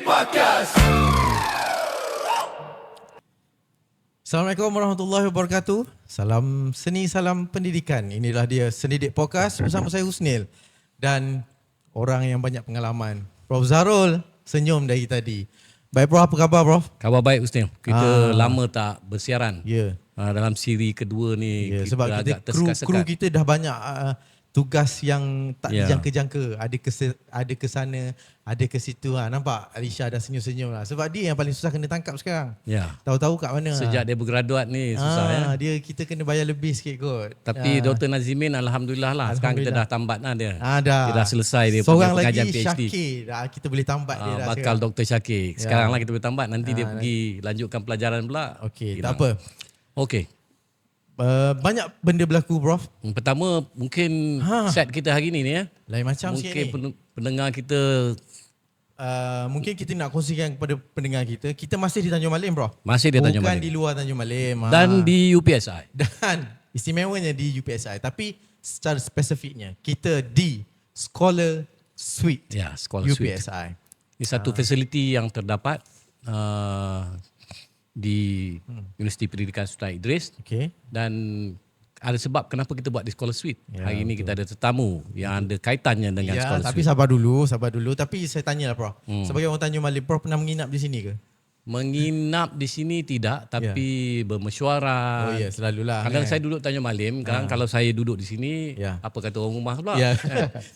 Podcast. Assalamualaikum warahmatullahi wabarakatuh. Salam seni, salam pendidikan. Inilah dia Seni Dik Podcast bersama saya Husnil dan orang yang banyak pengalaman, Prof Zarul. Senyum dari tadi. Baik Prof, apa khabar Prof? Khabar baik Husnil. Kita lama tak bersiaran. Ya. Dalam siri kedua ni Ya, kita sebab kita agak tersekat-sekat. kru kita dah banyak tugas yang tak Ya. dijangka-jangka. Ada ke sana, ada ke situ. Nampak Alisha dah senyum-senyum lah. Sebab dia yang paling susah kena tangkap sekarang. Ya. Tahu-tahu kat mana. Sejak dia bergraduat ni susah ya. Kita kena bayar lebih sikit kot. Tapi Dr. Nazimin Alhamdulillah lah. Sekarang kita dah tambat lah dia. Dah. Dia dah selesai dia Seorang punya lagi pengajian PhD. Syakir. Kita boleh tambat dia dah. Bakal Dr. Syakir. Sekarang lah kita boleh tambat. Nanti dia nanti. pergi lanjutkan pelajaran pula. Okey, Hilang. tak apa. Okey. Banyak benda berlaku Prof. Pertama mungkin set kita hari ni ya. Lain macam sikit Mungkin ni. pendengar kita Mungkin kita nak kongsikan kepada pendengar kita. Kita masih di Tanjung Malim Prof. masih di Tanjung Bukan Malim. di luar Tanjung Malim. Dan di UPSI. Dan istimewanya di UPSI. Tapi secara spesifiknya kita di Scholar Suite Ya, sekolah suite. UPSI. Ini satu fasiliti yang terdapat di Universiti Pendidikan Sultan Idris Okey. dan ada sebab kenapa kita buat di Scholar Suite. Ya, Hari ini kita ada tetamu yang ada kaitannya dengan Ya, Scholar tapi Suite. sabar dulu. Tapi saya tanyalah Prof. Sebagai orang Tanjung Malim, Prof pernah menginap di sini ke? Menginap di sini tidak, tapi bermesyuarat. Oh ya, selalulah. Kadang saya duduk Tanjung Malim, kadang kalau saya duduk di sini, Ya. apa kata orang rumah pula. Ya.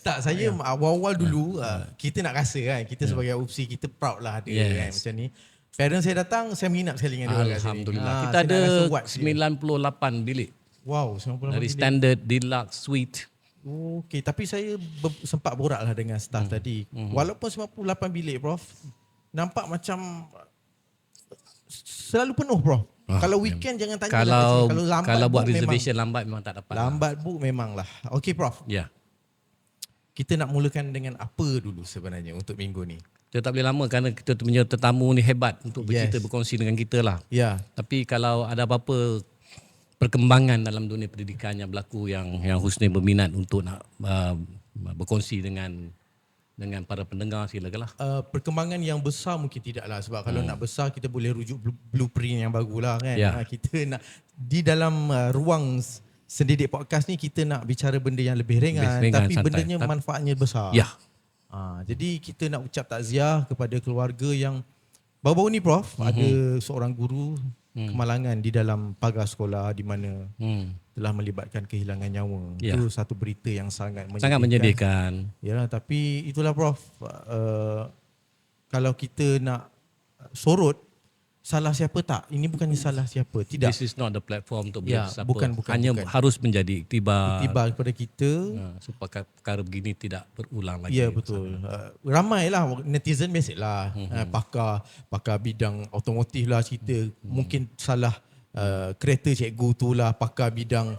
Tak, saya awal-awal dulu kita nak rasa kan, kita sebagai UPSI kita proud lah ada kan Yes. macam ni. Parents saya datang, saya menginap sekali dengan dia kat sini. Alhamdulillah. Kita saya ada nak rasa what dia. 98 bilik. Wow, 98 Dari bilik. standard, deluxe, suite. Okey, tapi saya sempat borak lah dengan staff tadi. Walaupun 98 bilik Prof, nampak macam selalu penuh Prof. Kalau weekend jangan tanya Kalau kalau lambat kalau buat book reservation lambat memang tak dapat. Lambat book memanglah. Okey Prof, Ya. kita nak mulakan dengan apa dulu sebenarnya untuk minggu ni? Kita tak boleh lama kerana kita punya tetamu ni hebat untuk bercerita, Yes. berkongsi dengan kita lah. Ya. Tapi kalau ada apa-apa perkembangan dalam dunia pendidikan yang berlaku yang Husni berminat untuk nak berkongsi dengan para pendengar, silakanlah. Perkembangan yang besar mungkin tidaklah sebab kalau nak besar kita boleh rujuk blueprint yang bagulah kan. Ya. Kita nak di dalam ruang Seni Dik Podcast ni kita nak bicara benda yang lebih ringan, tapi santai. bendanya manfaatnya besar. Ya. Jadi kita nak ucap takziah kepada keluarga yang baru-baru ni Prof, ada seorang guru kemalangan di dalam pagar sekolah di mana telah melibatkan kehilangan nyawa. Ya. Itu satu berita yang sangat Sangat menyedihkan. Ya, tapi itulah Prof. Kalau kita nak sorot salah siapa tak? Ini bukannya salah siapa. Tidak. This is not the platform untuk Ya, bersiapa. bukan. Hanya harus menjadi iktibar. Tiba kepada kita. Supaya perkara begini tidak berulang lagi. Ya, betul. Ramailah netizen biasalah. Pakar bidang otomotif lah cerita. Mungkin salah kereta cikgu tu lah, pakar bidang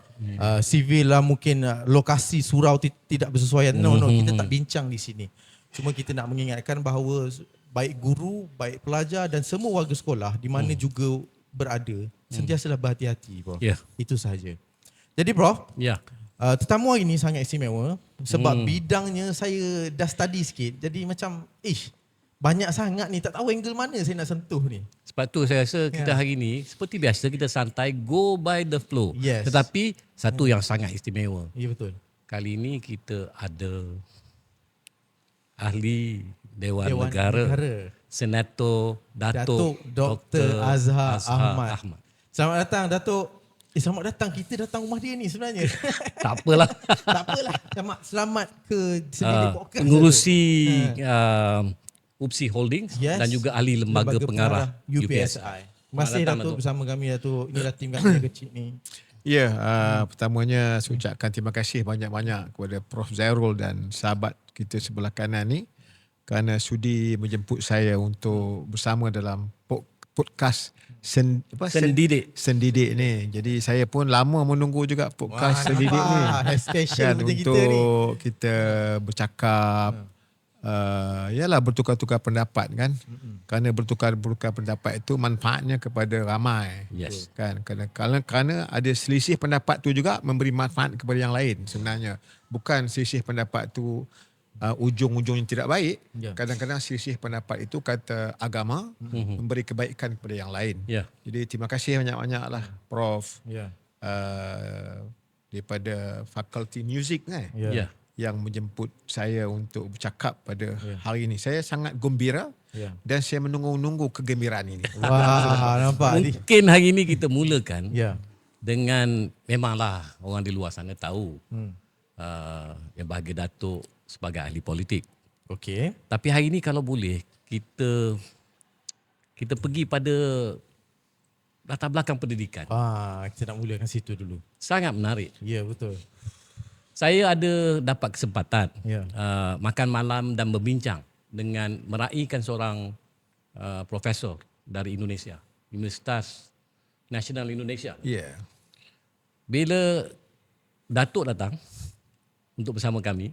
sivil lah, mungkin lokasi surau tidak bersesuaian. No, kita tak bincang di sini. Cuma kita nak mengingatkan bahawa baik guru, baik pelajar dan semua warga sekolah di mana juga berada, sentiasalah berhati-hati Prof. Ya. Itu sahaja. Jadi Prof, Ya. tetamu hari ni sangat istimewa sebab bidangnya saya dah study sikit. Jadi macam banyak sangat ni, tak tahu angle mana saya nak sentuh ni. Sebab tu saya rasa kita hari ni seperti biasa kita santai, go by the flow. Yes. Tetapi satu yang sangat istimewa. Ya, betul. Kali ini kita ada ahli Dewan, Dewan Negara, Negara. Senator Datuk Dr. Azhar Ahmad. Ahmad. Selamat datang Datuk. Selamat datang. Kita datang rumah dia ni sebenarnya. Tak apalah. Tak apalah. Selamat ke Seni Dik Podcast. Pengurusi UPSI Holdings Yes. dan juga ahli lembaga pengarah UPSI. Masih Selamat datang, Datuk Datuk. bersama kami Datuk. Inilah tim kami yang kecil ni. Ya, pertamanya saya ucapkan terima kasih banyak-banyak kepada Prof Zairul dan sahabat kita sebelah kanan ni kerana sudi menjemput saya untuk bersama dalam podcast Sendidik. Sendidik ni. Jadi saya pun lama menunggu juga podcast Sendidik ni. Special Kan, macam kita ni. untuk kita bercakap, yalah bertukar-tukar pendapat kan. Kerana bertukar pendapat itu manfaatnya kepada ramai. Yes. Kan, kerana ada selisih pendapat tu juga memberi manfaat kepada yang lain sebenarnya. Bukan selisih pendapat tu ujung-ujung yang tidak baik. Ya. Kadang-kadang selisih pendapat itu kata agama memberi kebaikan kepada yang lain. Ya. Jadi terima kasih banyak-banyaklah Prof Ya. daripada Fakulti Muzik Ya. yang menjemput saya untuk bercakap pada hari ini. Saya sangat gembira dan saya menunggu-nunggu kegembiraan ini. Wah, nampak ni. Mungkin hari ini kita mulakan Ya. dengan, memanglah orang di luar sana tahu yang bahagia Datuk sebagai ahli politik. Okey. Tapi hari ini kalau boleh kita pergi pada latar belakang pendidikan. Kita nak mulakan situ dulu. Sangat menarik. Ya, betul. Saya ada dapat kesempatan Ya. makan malam dan berbincang dengan meraihkan seorang profesor dari Indonesia, Universitas Nasional Indonesia. Ya. Bila Datuk datang untuk bersama kami,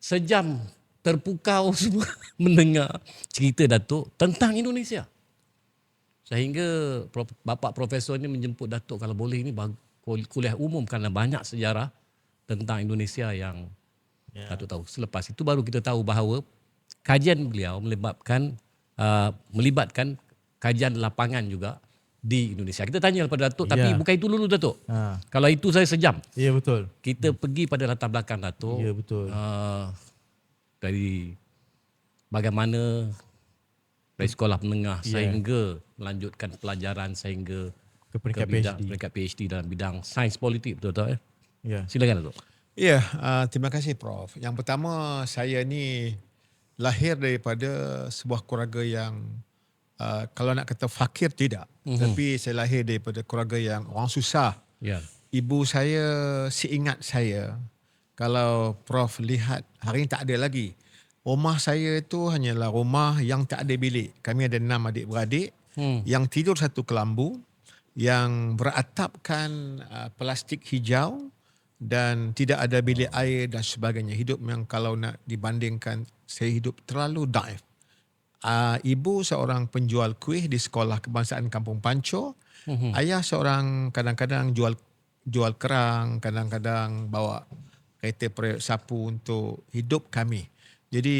sejam terpukau semua mendengar cerita Datuk tentang Indonesia. Sehingga Bapak Profesor ini menjemput Datuk kalau boleh ini kuliah umum kerana banyak sejarah tentang Indonesia yang Datuk tahu. Selepas itu baru kita tahu bahawa kajian beliau melibatkan kajian lapangan juga di Indonesia. Kita tanya kepada Datuk, tapi bukan itu dulu Datuk. Kalau itu saya sejam. Ya, betul. Kita pergi pada latar belakang Datuk. Ya, betul. Dari bagaimana dari sekolah menengah sehingga melanjutkan pelajaran sehingga Ke peringkat peringkat PhD dalam bidang sains politik, betul-betul ya? Ya. Silakan Datuk. Ya, terima kasih Prof. Yang pertama, saya ni lahir daripada sebuah keluarga yang kalau nak kata fakir tidak. Tapi saya lahir daripada keluarga yang orang susah. Ya. Ibu saya, seingat saya, kalau Prof lihat, hari ini tak ada lagi. Rumah saya itu hanyalah rumah yang tak ada bilik. Kami ada 6 adik-beradik yang tidur satu kelambu, yang beratapkan plastik hijau dan tidak ada bilik air dan sebagainya. Hidup yang kalau nak dibandingkan, saya hidup terlalu daif. Ibu seorang penjual kuih di sekolah kebangsaan Kampung Panco. Ayah seorang kadang-kadang jual kerang, kadang-kadang bawa kereta periuk sapu untuk hidup kami. Jadi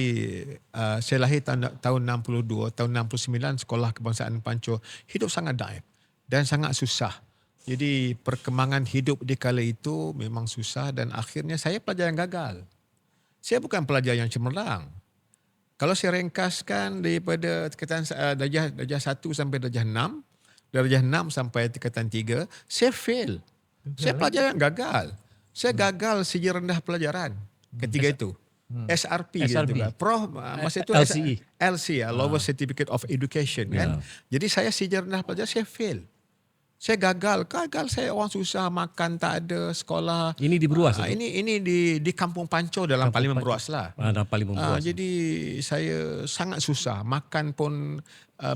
saya lahir tahun 62, tahun 69 sekolah kebangsaan Panco. Hidup sangat daif dan sangat susah. Jadi perkembangan hidup di kala itu memang susah dan akhirnya saya pelajar yang gagal. Saya bukan pelajar yang cemerlang. Kalau saya ringkaskan daripada tingkatan darjah 1 sampai darjah 6, darjah 6 sampai tingkatan 3, saya fail. Saya pelajar yang gagal. Saya gagal segi rendah pelajaran ketiga itu. SRP gitu kan. Prof masa itu LCE. LC Lower Certificate of Education kan. Jadi saya segi rendah pelajaran saya fail. Saya gagal saya orang susah, makan tak ada, sekolah. Ini di Beruas. Ini di Kampung Panco dalam Parlimen Beruas lah. Dalam Parlimen Beruas. Jadi saya sangat susah. Makan pun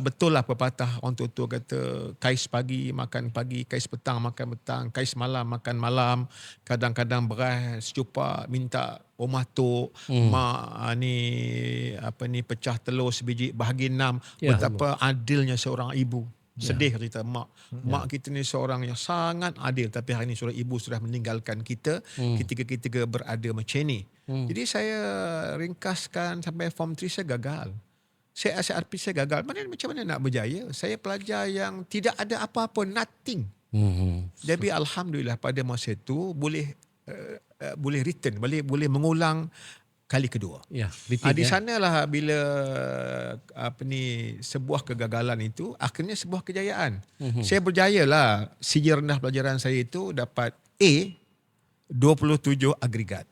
betul lah pepatah orang tua kata, kais pagi makan pagi, kais petang makan petang, kais malam makan malam. Kadang-kadang beras secupak minta rumah tok, mak ni pecah telur sebiji bahagi 6. Betapa adilnya seorang ibu. Sedih cerita mak. Mak kita ni seorang yang sangat adil, tapi hari ini sudah ibu sudah meninggalkan kita. Ketika berada macam ni. Jadi saya ringkaskan sampai form 3 saya gagal. Saya SRP saya gagal. Macam mana nak berjaya? Saya pelajar yang tidak ada apa-apa, nothing. Jadi alhamdulillah pada masa itu boleh return, boleh mengulang kali kedua. Ya, di sanalah bila sebuah kegagalan itu akhirnya sebuah kejayaan. Saya berjayalah. Segi rendah pelajaran saya itu dapat A 27 agregat.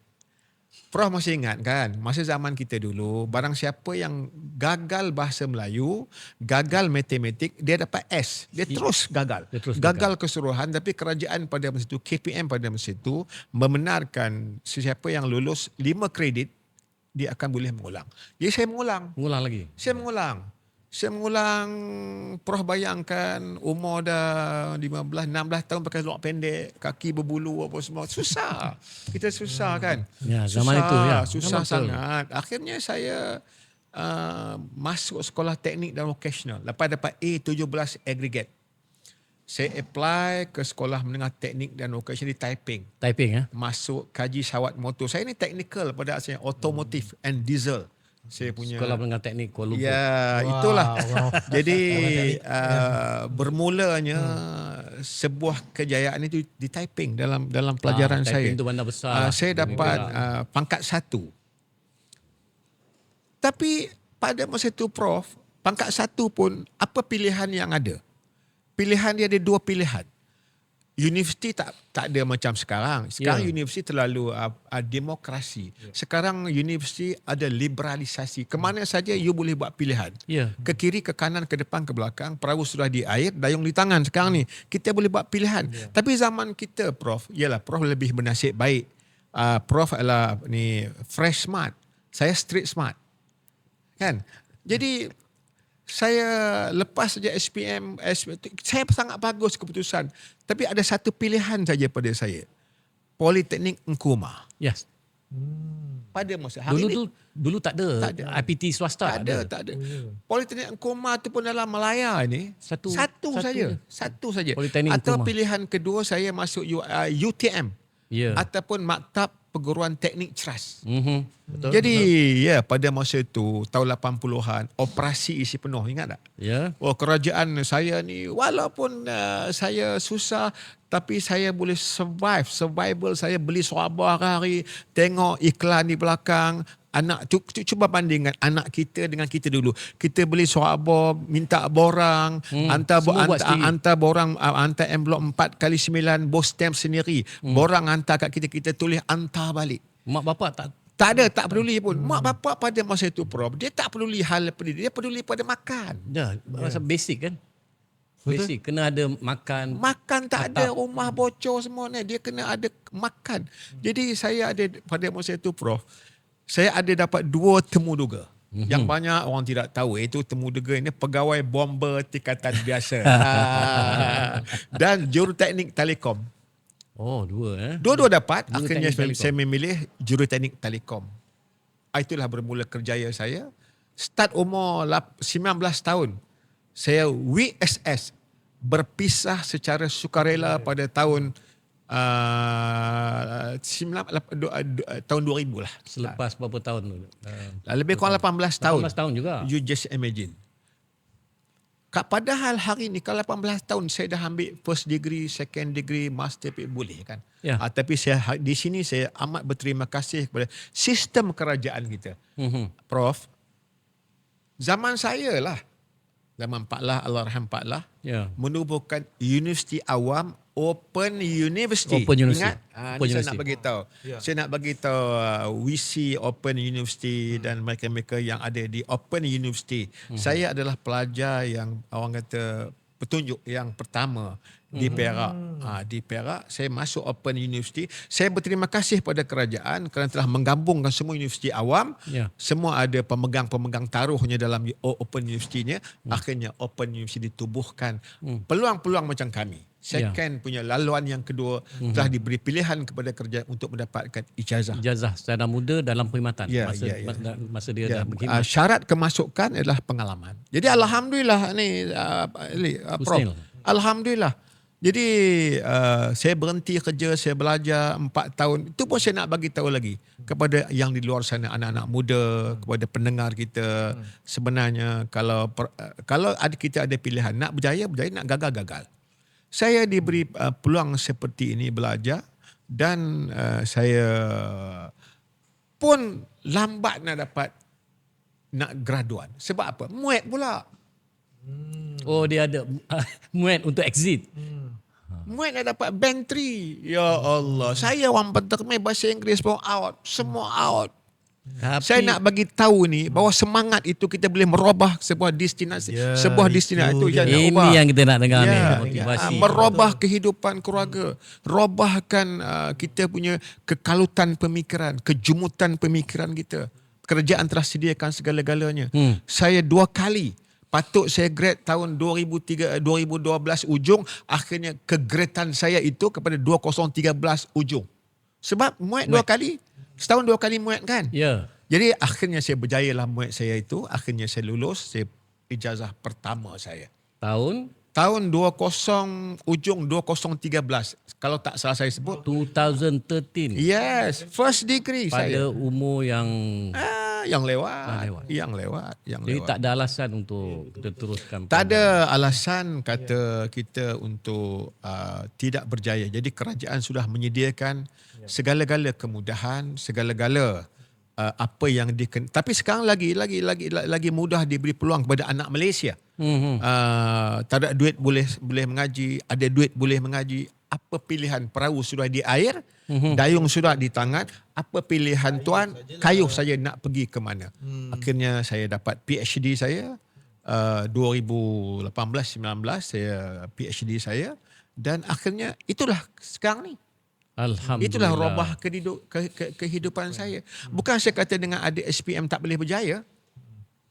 Prof masih ingat kan, masa zaman kita dulu, barang siapa yang gagal bahasa Melayu, gagal matematik, dia dapat S. Dia terus gagal. Gagal keseluruhan, tapi kerajaan pada masa itu, KPM pada masa itu, membenarkan sesiapa yang lulus 5 kredit, dia akan boleh mengulang. Jadi saya mengulang. Mengulang lagi? Saya mengulang. Prof bayangkan umur dah 15, 16 tahun pakai seluar pendek, kaki berbulu apa semua. Susah. Kita susah kan. Ya, zaman itu ya. Susah sangat. Akhirnya saya masuk sekolah teknik dan vocational. Lepas dapat A 17 aggregate. Saya apply ke Sekolah Menengah Teknik dan Vokasi di Taiping. Typing Masuk kaji sawat motor. Saya ni technical pada asalnya, automotive and diesel. Saya punya Sekolah Menengah Teknik Kuala Lumpur. ya, itulah. Jadi bermulanya sebuah kejayaan itu di Taiping dalam pelajaran saya. Taiping tu bandar besar. Saya dapat pangkat 1. Tapi pada masa itu Prof, pangkat 1 pun apa pilihan yang ada? Pilihan dia ada 2 pilihan. Universiti tak ada macam sekarang. Sekarang universiti terlalu demokrasi. Sekarang universiti ada liberalisasi. Kemana saja you boleh buat pilihan. Ke kiri, ke kanan, ke depan, ke belakang. Perahu sudah di air, dayung di tangan. Sekarang ni kita boleh buat pilihan. Tapi zaman kita Prof, Prof lebih bernasib baik. Prof adalah ni fresh smart. Saya street smart. Kan? Jadi saya lepas saja SPM, saya sangat bagus keputusan. Tapi ada satu pilihan saja pada saya. Politeknik Nkrumah. Yes. Pada masa hari ini. Dulu tak ada. IPT swasta Tak ada. Politeknik Nkrumah tu pun dalam Malaya ni. Satu saja. Politeknik Atau Nkrumah. pilihan kedua saya masuk UTM. Ataupun Maktab Perguruan Teknik Ceras. Betul. Jadi pada masa itu tahun 80-an operasi isi penuh, ingat tak? Kerajaan saya ni walaupun saya susah tapi saya boleh survival saya beli Sarabah hari, tengok iklan di belakang. Anak tu cuba bandingkan anak kita dengan kita dulu. Kita beli Sarabah, minta borang, hantar borang, hantar envelope 4x9, bos stamp sendiri. Borang hantar kat kita tulis hantar balik. Mak bapak tak peduli pun. Mak bapak pada masa itu Prof, dia tak peduli hal pendidikan, dia peduli pada makan. Masa basic kan. Basic kena ada makan. Makan tak ada, rumah bocor semua ni, dia kena ada makan. Jadi saya ada pada masa itu Prof, saya ada dapat 2 temuduga. Yang banyak orang tidak tahu, itu temuduga ini pegawai bomber tingkatan biasa. Dan juruteknik Telekom. Dua-dua dapat. Akhirnya saya memilih juruteknik Telekom. Itulah bermula kerjaya saya. Start umur 19 tahun. Saya WSS berpisah secara sukarela pada tahun tahun 2000 lah. Selepas berapa tahun tu? Lebih kurang 18 tahun. 18 tahun juga. You just imagine. Padahal hari ni kalau 18 tahun saya dah ambil first degree, second degree, master boleh kan. Tapi saya di sini saya amat berterima kasih kepada sistem kerajaan kita. Prof, zaman saya lah, zaman Pak Lah, Allahyarham Pak Lah, menubuhkan Universiti Awam Open University. Ingat? Saya nak bagi tahu. Saya nak bagi tahu WC Open University dan mereka-mereka yang ada di Open University. Saya adalah pelajar yang orang kata petunjuk yang pertama di Perak. Di Perak saya masuk Open University. Saya berterima kasih pada kerajaan kerana telah menggabungkan semua universiti awam. Semua ada pemegang-pemegang taruhnya dalam Open University-nya. Akhirnya Open University ditubuhkan. Peluang-peluang macam kami. Second punya laluan yang kedua telah diberi pilihan kepada kerajaan untuk mendapatkan ijazah. Ijazah secara muda dalam perkhidmatan masa dia dah berkhidmat. Syarat kemasukan adalah pengalaman. Jadi alhamdulillah ni Prof. Alhamdulillah. Jadi saya berhenti kerja, saya belajar 4 tahun. Itu pun saya nak bagi tahu lagi kepada yang di luar sana, anak-anak muda, kepada pendengar kita. Sebenarnya kalau kita ada pilihan nak berjaya, nak gagal. Saya diberi peluang seperti ini belajar dan saya pun lambat nak graduan. Sebab apa? Muat pula. Dia ada muat untuk exit. Muat nak dapat band 3. Ya Allah. Saya orang pentermai bahasa Inggeris pun out. Semua out. Saya nak bagi tahu ni bahawa semangat itu kita boleh merubah sebuah destinasi. Sebuah destinasi itu yang ini ubah. yang kita nak dengar ni, motivasi. Merubah kehidupan keluarga. Robahkan kita punya kekalutan pemikiran, kejumutan pemikiran kita. Kerajaan telah sediakan segala-galanya. Saya 2 kali patut saya grad tahun 2012 ujung, akhirnya kegradean saya itu kepada 2013 ujung. Sebab muat 2 kali. Setahun 2 kali muat kan? Jadi akhirnya saya berjaya lah muat saya itu. Akhirnya saya lulus. Saya ijazah pertama saya. Tahun? tahun 20 ujung 2013 kalau tak salah saya sebut. 2013. Yes, first degree Pada saya. umur yang Yang lewat. jadi tak ada alasan untuk kita teruskan. Tak ada alasan kata kita untuk tidak berjaya. Jadi kerajaan sudah menyediakan segala-gala kemudahan, segala-gala apa yang tapi sekarang lagi mudah diberi peluang kepada anak Malaysia. Tak ada duit boleh mengaji, ada duit boleh mengaji. Apa pilihan? Perahu sudah di air, dayung sudah di tangan. Apa pilihan tuan? Kayuh saya nak pergi ke mana. Akhirnya saya dapat PhD saya 2018-19 saya PhD saya, dan akhirnya itulah sekarang ni. Alhamdulillah. Itulah robah kehidupan saya. Bukan saya kata dengan ada SPM tak boleh berjaya.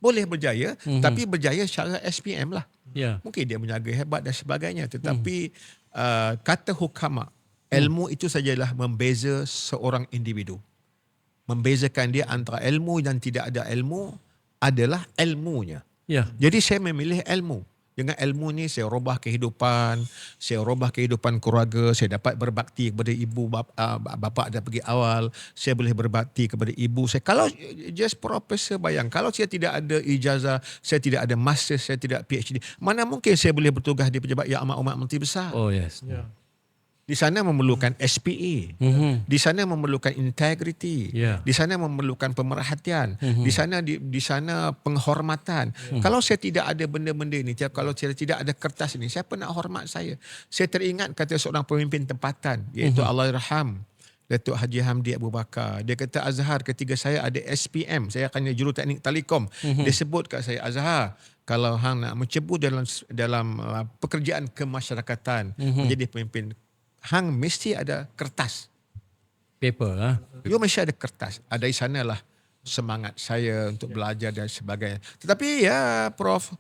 Boleh berjaya, tapi berjaya secara SPM lah. Ya. Mungkin dia menjaga hebat dan sebagainya. Tetapi kata hukama, ilmu itu sajalah membeza seorang individu. Membezakan dia antara ilmu dan tidak ada ilmu adalah ilmunya. Ya. Jadi saya memilih ilmu. Dengan ilmu ni saya robah kehidupan, saya robah kehidupan keluarga, saya dapat berbakti kepada ibu bapa dah pergi awal, saya boleh berbakti kepada ibu saya. Kalau just profesor, bayang, kalau saya tidak ada ijazah, saya tidak ada master, saya tidak PhD, mana mungkin saya boleh bertugas di pejabat yang amat menteri besar. Oh yes. Ya. Di sana memerlukan SPA. Di sana memerlukan integriti. Yeah. Di sana memerlukan pemerhatian. Di sana penghormatan. Kalau saya tidak ada benda-benda ini, kalau saya tidak ada kertas ini, siapa nak hormat saya? Saya teringat kata seorang pemimpin tempatan, iaitu Allahyarham Datuk Haji Hamdi Abu Bakar. Dia kata, Azhar, ketika saya ada SPM, saya akan juruteknik Telekom. Dia sebut kat saya, Azhar, kalau hang nak mencebur dalam pekerjaan kemasyarakatan, menjadi pemimpin, hang mesti ada kertas. Paper lah. You mesti ada kertas. Ada di sanalah semangat saya untuk belajar dan sebagainya. Tetapi ya Prof,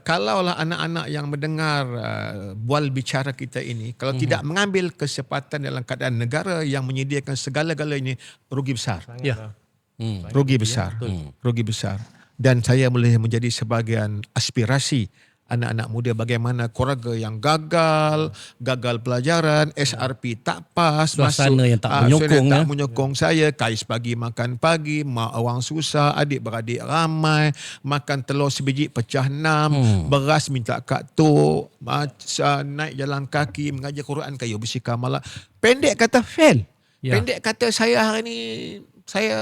kalaulah anak-anak yang mendengar bual bicara kita ini, kalau tidak mengambil kesempatan dalam keadaan negara yang menyediakan segala-galanya, rugi besar. Ya. Rugi besar. Rugi besar. Dan saya boleh menjadi sebahagian aspirasi anak-anak muda, bagaimana keluarga yang gagal pelajaran, SRP tak pas, suasana yang tak menyokong saya, kais pagi makan pagi, mak orang susah, adik-beradik ramai, makan telur sebiji pecah 6, beras minta kat tok, naik jalan kaki, mengajar Quran kayu bersikap malah. Pendek kata fail. Ya. Pendek kata saya hari ni saya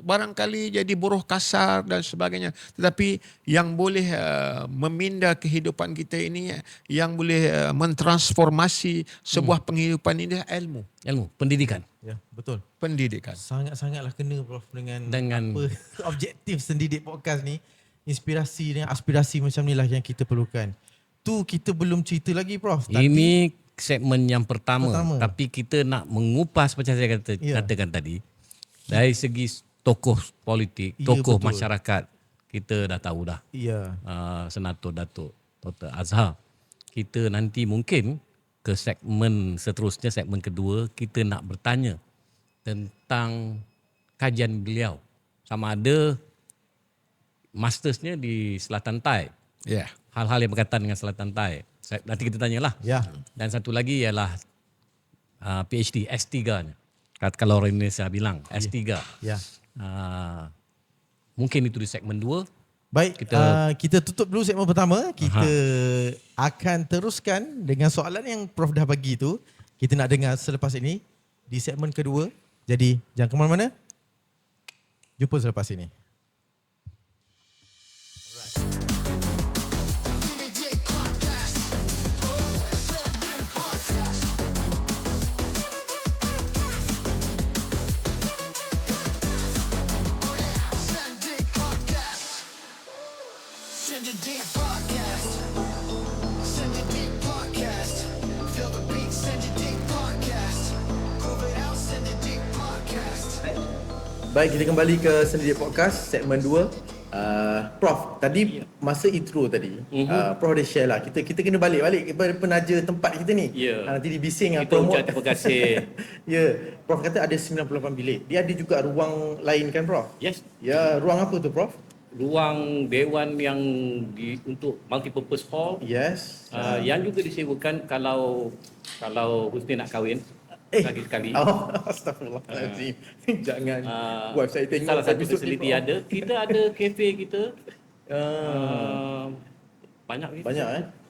barangkali jadi buruh kasar dan sebagainya. Tetapi yang boleh meminda kehidupan kita ini, yang boleh mentransformasi sebuah penghidupan ini adalah ilmu. Ilmu, pendidikan. Ya, betul. Pendidikan. Sangat-sangatlah kena Prof dengan Dengan- apa objektif sendidik podcast ni. Inspirasi dan aspirasi macam ni lah yang kita perlukan. Tu kita belum cerita lagi Prof. Ini segmen yang pertama. Tapi kita nak mengupas macam saya Ya. katakan tadi. Dari segi tokoh politik, Ya, tokoh betul. masyarakat, kita dah tahu dah. Ya. Senator Datuk Dr. Azhar. Kita nanti mungkin ke segmen seterusnya, segmen kedua, kita nak bertanya tentang kajian beliau. Sama ada mastersnya di Selatan Tai. Ya. Hal-hal yang berkaitan dengan Selatan Tai. Nanti kita tanyalah. Ya. Dan satu lagi ialah PhD, S3-nya. Kalau orang Indonesia bilang, S3. Ya. Mungkin itu di segmen 2. Baik, kita tutup dulu segmen pertama. Kita akan teruskan dengan soalan yang Prof dah bagi tu. Kita nak dengar selepas ini di segmen kedua. Jadi jangan ke mana-mana. Jumpa selepas ini. Baik, kita kembali ke Sendidik Podcast segmen 2. Prof, tadi masa intro tadi, Prof dah share lah. Kita kena balik kepada penaja tempat kita ni. Ya. Nanti di bising Kita ucap terima kasih. Ya, Prof kata ada 98 bilik. Dia ada juga ruang lain kan Prof? Yes. Ya, ruang apa tu Prof? ruang dewan yang untuk multipurpose hall Yes. yang juga disewakan kalau Husni nak kahwin sekali-sekali. Oh, astagfirullahaladzim. Jangan buat saya tengok Salah satu episod ni, fasiliti Prof. ada. Kita ada kafe kita. Banyak ni. Banyak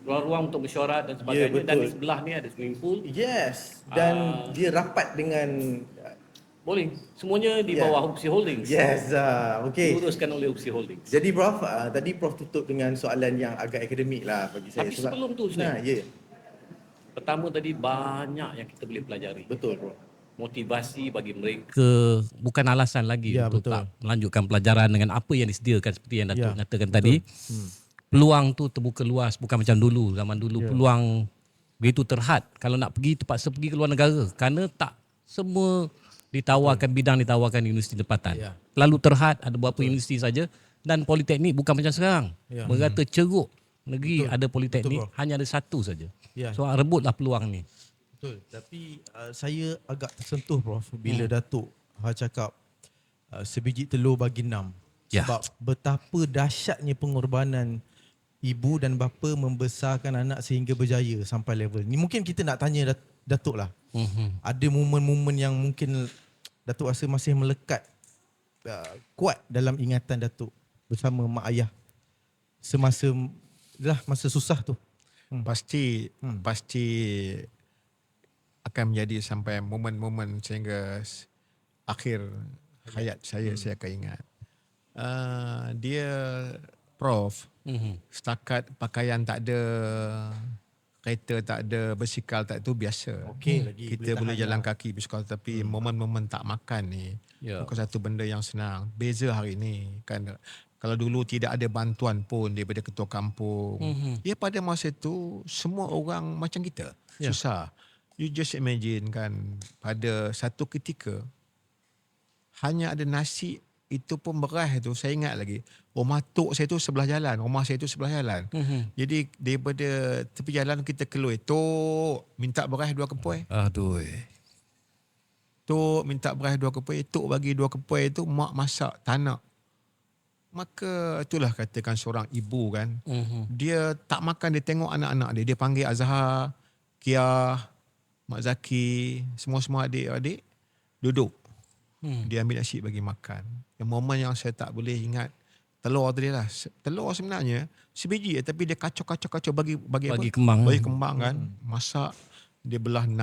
Ruang-ruang untuk mesyuarat dan sebagainya. betul. Dan di sebelah ni ada swimming pool. Yes. Dan dia rapat dengan Boleh. Semuanya di bawah Upsi Holdings. yes. Okay. Diuruskan oleh Upsi Holdings. Jadi Prof, tadi Prof tutup dengan soalan yang agak akademik lah bagi saya. Tapi sebelum tu, Nah, ya. Pertama tadi banyak yang kita boleh pelajari. Betul, Prof. Motivasi bagi mereka bukan alasan lagi Ya, untuk betul. tak melanjutkan pelajaran dengan apa yang disediakan seperti yang Datuk Ya, nyatakan tadi. Peluang tu terbuka luas, bukan macam dulu. Zaman dulu peluang begitu terhad. Kalau nak pergi terpaksa pergi ke luar negara kerana tak semua ditawarkan bidang ditawarkan di universiti tempatan. Ya. Lalu terhad, ada beberapa universiti saja, dan politeknik bukan macam sekarang. Ya. Berkata ceruk negeri ada politeknik, Betul, hanya ada satu saja. Ya. So rebutlah peluang ni. Betul. Tapi saya agak tersentuh, Prof, bila Datuk cakap sebiji telur bagi 6. Ya. Sebab betapa dahsyatnya pengorbanan ibu dan bapa membesarkan anak sehingga berjaya sampai level ni. Mungkin kita nak tanya Datuk lah. Ada momen-momen yang mungkin Datuk rasa masih melekat kuat dalam ingatan Datuk bersama mak ayah semasa masa susah tu. Pasti akan menjadi sampai momen-momen sehingga akhir hayat saya akan ingat. Dia Prof, setakat pakaian tak ada, kereta tak ada, basikal tak ada, tu biasa. Okey lagi, Kita boleh boleh tahan jalan kaki pergi sekolah, tapi momen-momen tak makan ni bukan satu benda yang senang. Beza hari ni kan. Kalau dulu tidak ada bantuan pun daripada ketua kampung. Ya pada masa tu semua orang macam kita. Susah. You just imagine kan, pada satu ketika hanya ada nasi, itu pun beras tu. Saya ingat lagi, rumah tok saya tu sebelah jalan, rumah saya tu sebelah jalan. Jadi daripada tepi jalan kita keluar, tok minta beras 2 kepoi. Aduh. Tok minta beras 2 kepoi, tok bagi 2 kepoi tu mak masak tak nak. Maka itulah katakan seorang ibu kan, dia tak makan, dia tengok anak-anak dia panggil Azhar, Kia, Mak Zaki, semua-semua adik-adik duduk. Dia ambil nasi bagi makan. Yang momen yang saya tak boleh ingat, telur tadi lah. Telur sebenarnya sebiji tapi dia kacau bagi apa? Kembang. Bagi kembang kan. Masak, dia belah 6.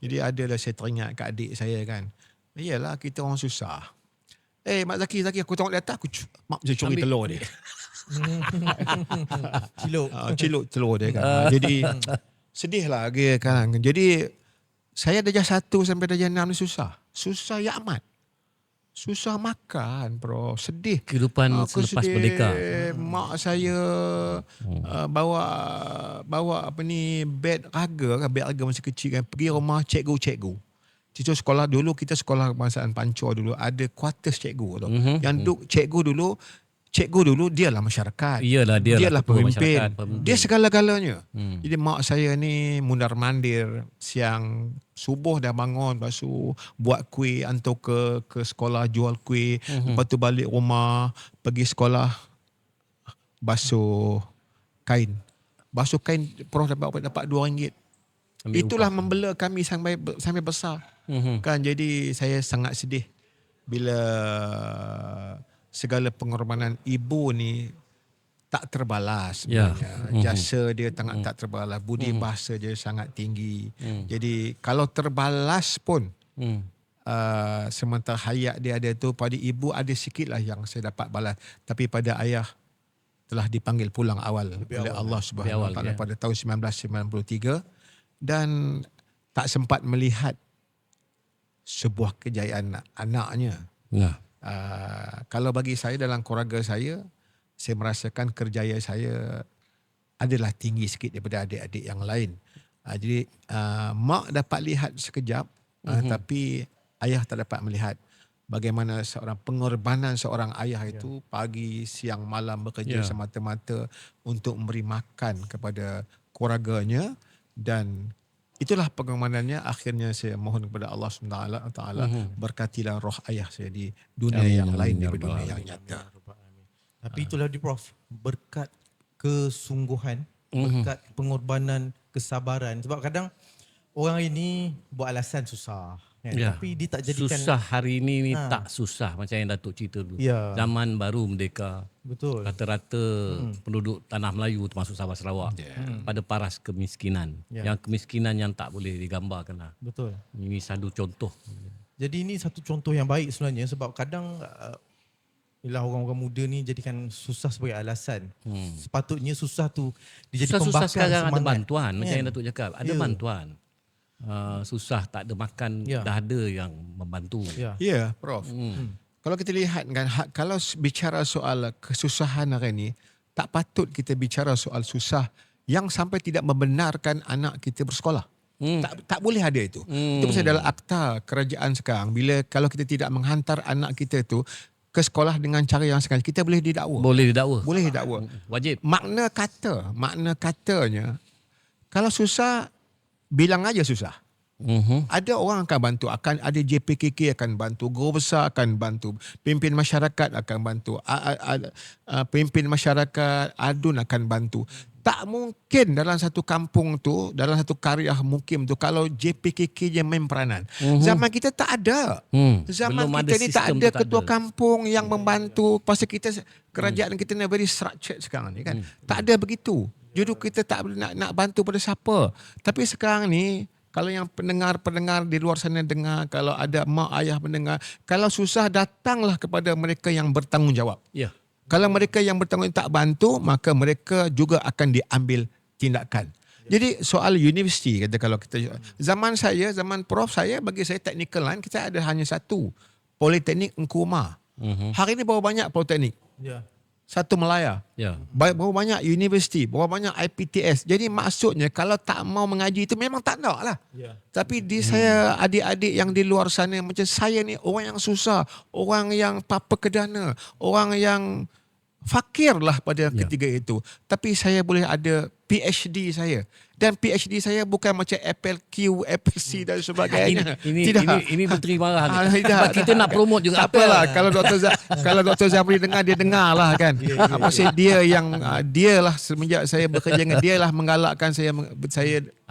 Jadi adalah saya teringat kat adik saya kan. Iyalah kita orang susah. Mak Zaki aku tengok di atas, mak saya curi telur dia. Ciluk telur dia kan. Jadi sedih lah dia kan. Jadi saya darjah 1 sampai darjah 6 ni susah. Susah ya amat. Susah makan, bro. Sedih. Kehidupan Aku selepas sedih. merdeka. Mak saya bawa apa ni, beg raga masa kecil kan, pergi rumah cikgu. Cikgu sekolah dulu, kita sekolah kebangsaan Pancor dulu ada quarters cikgu tu. Yang duk cikgu dulu dialah masyarakat. Iyalah, dialah pemimpin. pemimpin. Dia segala-galanya. Jadi mak saya ni mundar-mandir, siang subuh dah bangun, lepas tu buat kuih, hantar ke sekolah jual kuih, lepas tu balik rumah, pergi sekolah basuh kain. Prof dapat RM2. Itulah membela kami sampai besar. Kan, jadi saya sangat sedih bila segala pengorbanan ibu ni tak terbalas sebenarnya. Jasa dia sangat tak terbalas. Budi bahasa dia sangat tinggi. Jadi kalau terbalas pun sementara hayat dia ada tu, pada ibu ada sikit lah yang saya dapat balas. Tapi pada ayah telah dipanggil pulang awal oleh Allah Subhanahu Wa Taala pada tahun 1993 dan tak sempat melihat sebuah kejayaan anaknya. Kalau bagi saya dalam keluarga saya merasakan kerjaya saya adalah tinggi sikit daripada adik-adik yang lain. Jadi mak dapat lihat sekejap, tapi ayah tak dapat melihat bagaimana pengorbanan seorang ayah itu pagi, siang, malam bekerja semata-mata untuk memberi makan kepada keluarganya, dan itulah pengorbanannya. Akhirnya saya mohon kepada Allah SWT berkatilah roh ayah saya di dunia yang lain daripada dunia yang nyata. Tapi itulah dia Prof, berkat kesungguhan, berkat pengorbanan, kesabaran. Sebab kadang orang ini buat alasan susah kan? Ya. Tapi dia tak jadikan Susah hari ini tak susah macam yang Datuk cerita dulu. Ya. Zaman baru merdeka. betul. Rata-rata penduduk tanah Melayu termasuk Sabah Sarawak pada paras kemiskinan. Yang kemiskinan yang tak boleh digambarkan lah. Betul. Ini satu contoh. Jadi ini satu contoh yang baik sebenarnya sebab kadang ialah orang-orang muda ni jadikan susah sebagai alasan. Sepatutnya susah tu dia jadi Susah-susah pembakar sekarang semangat. ada bantuan macam Kan? yang Datuk cakap. Ada bantuan. Susah tak ada makan dah ada yang membantu. Ya. Ya, Prof. Kalau kita lihat kan, kalau bicara soal kesusahan hari ini, tak patut kita bicara soal susah yang sampai tidak membenarkan anak kita bersekolah. Tak boleh ada itu. Itu pasal dalam akta kerajaan sekarang, kalau kita tidak menghantar anak kita tu ke sekolah dengan cara yang sengaja, kita boleh didakwa. Boleh didakwa. Boleh didakwa. Wajib. Makna katanya, kalau susah, bilang aja susah. Ada orang akan bantu, akan ada JPKK akan bantu, guru besar akan bantu, pimpin masyarakat akan bantu, pimpin masyarakat adun akan bantu. Tak mungkin dalam satu kampung tu, dalam satu karya mukim tu kalau JPKK je main peranan. Zaman kita tak ada. Zaman Belum kita ada ni tak sistem ada tu, tak ketua ada. kampung yang membantu. Pasal kita kerajaan kita ni very structured sekarang ni kan. Tak ada begitu. Jadi kita tak boleh nak bantu pada siapa. Tapi sekarang ni kalau yang pendengar-pendengar di luar sana dengar, kalau ada mak ayah mendengar, kalau susah datanglah kepada mereka yang bertanggungjawab. Ya. Kalau mereka yang bertanggungjawab tak bantu, maka mereka juga akan diambil tindakan. Jadi soal universiti, kata kalau kita zaman Prof saya, bagi saya technical line kita ada hanya satu, Politeknik Engku Umar. Hari ini berapa banyak politeknik? Ya. Satu Melaya. Ya. Berapa banyak universiti, berapa banyak IPTS. Jadi maksudnya kalau tak mau mengaji itu memang tak nak lah. Ya. Tapi saya adik-adik yang di luar sana macam saya ni orang yang susah, orang yang papa kedana, orang yang fakir lah pada ketiga itu. Tapi saya boleh ada PhD saya. Dan PhD saya bukan macam Apple Q, Apple C dan sebagainya. Ini menteri marah ni. Tidak. Sebab kita nak promote juga. Tak apalah kalau Dr. Zamri dengar, dia dengar lah kan. Pasal dia lah semenjak saya bekerja dengan dia lah menggalakkan saya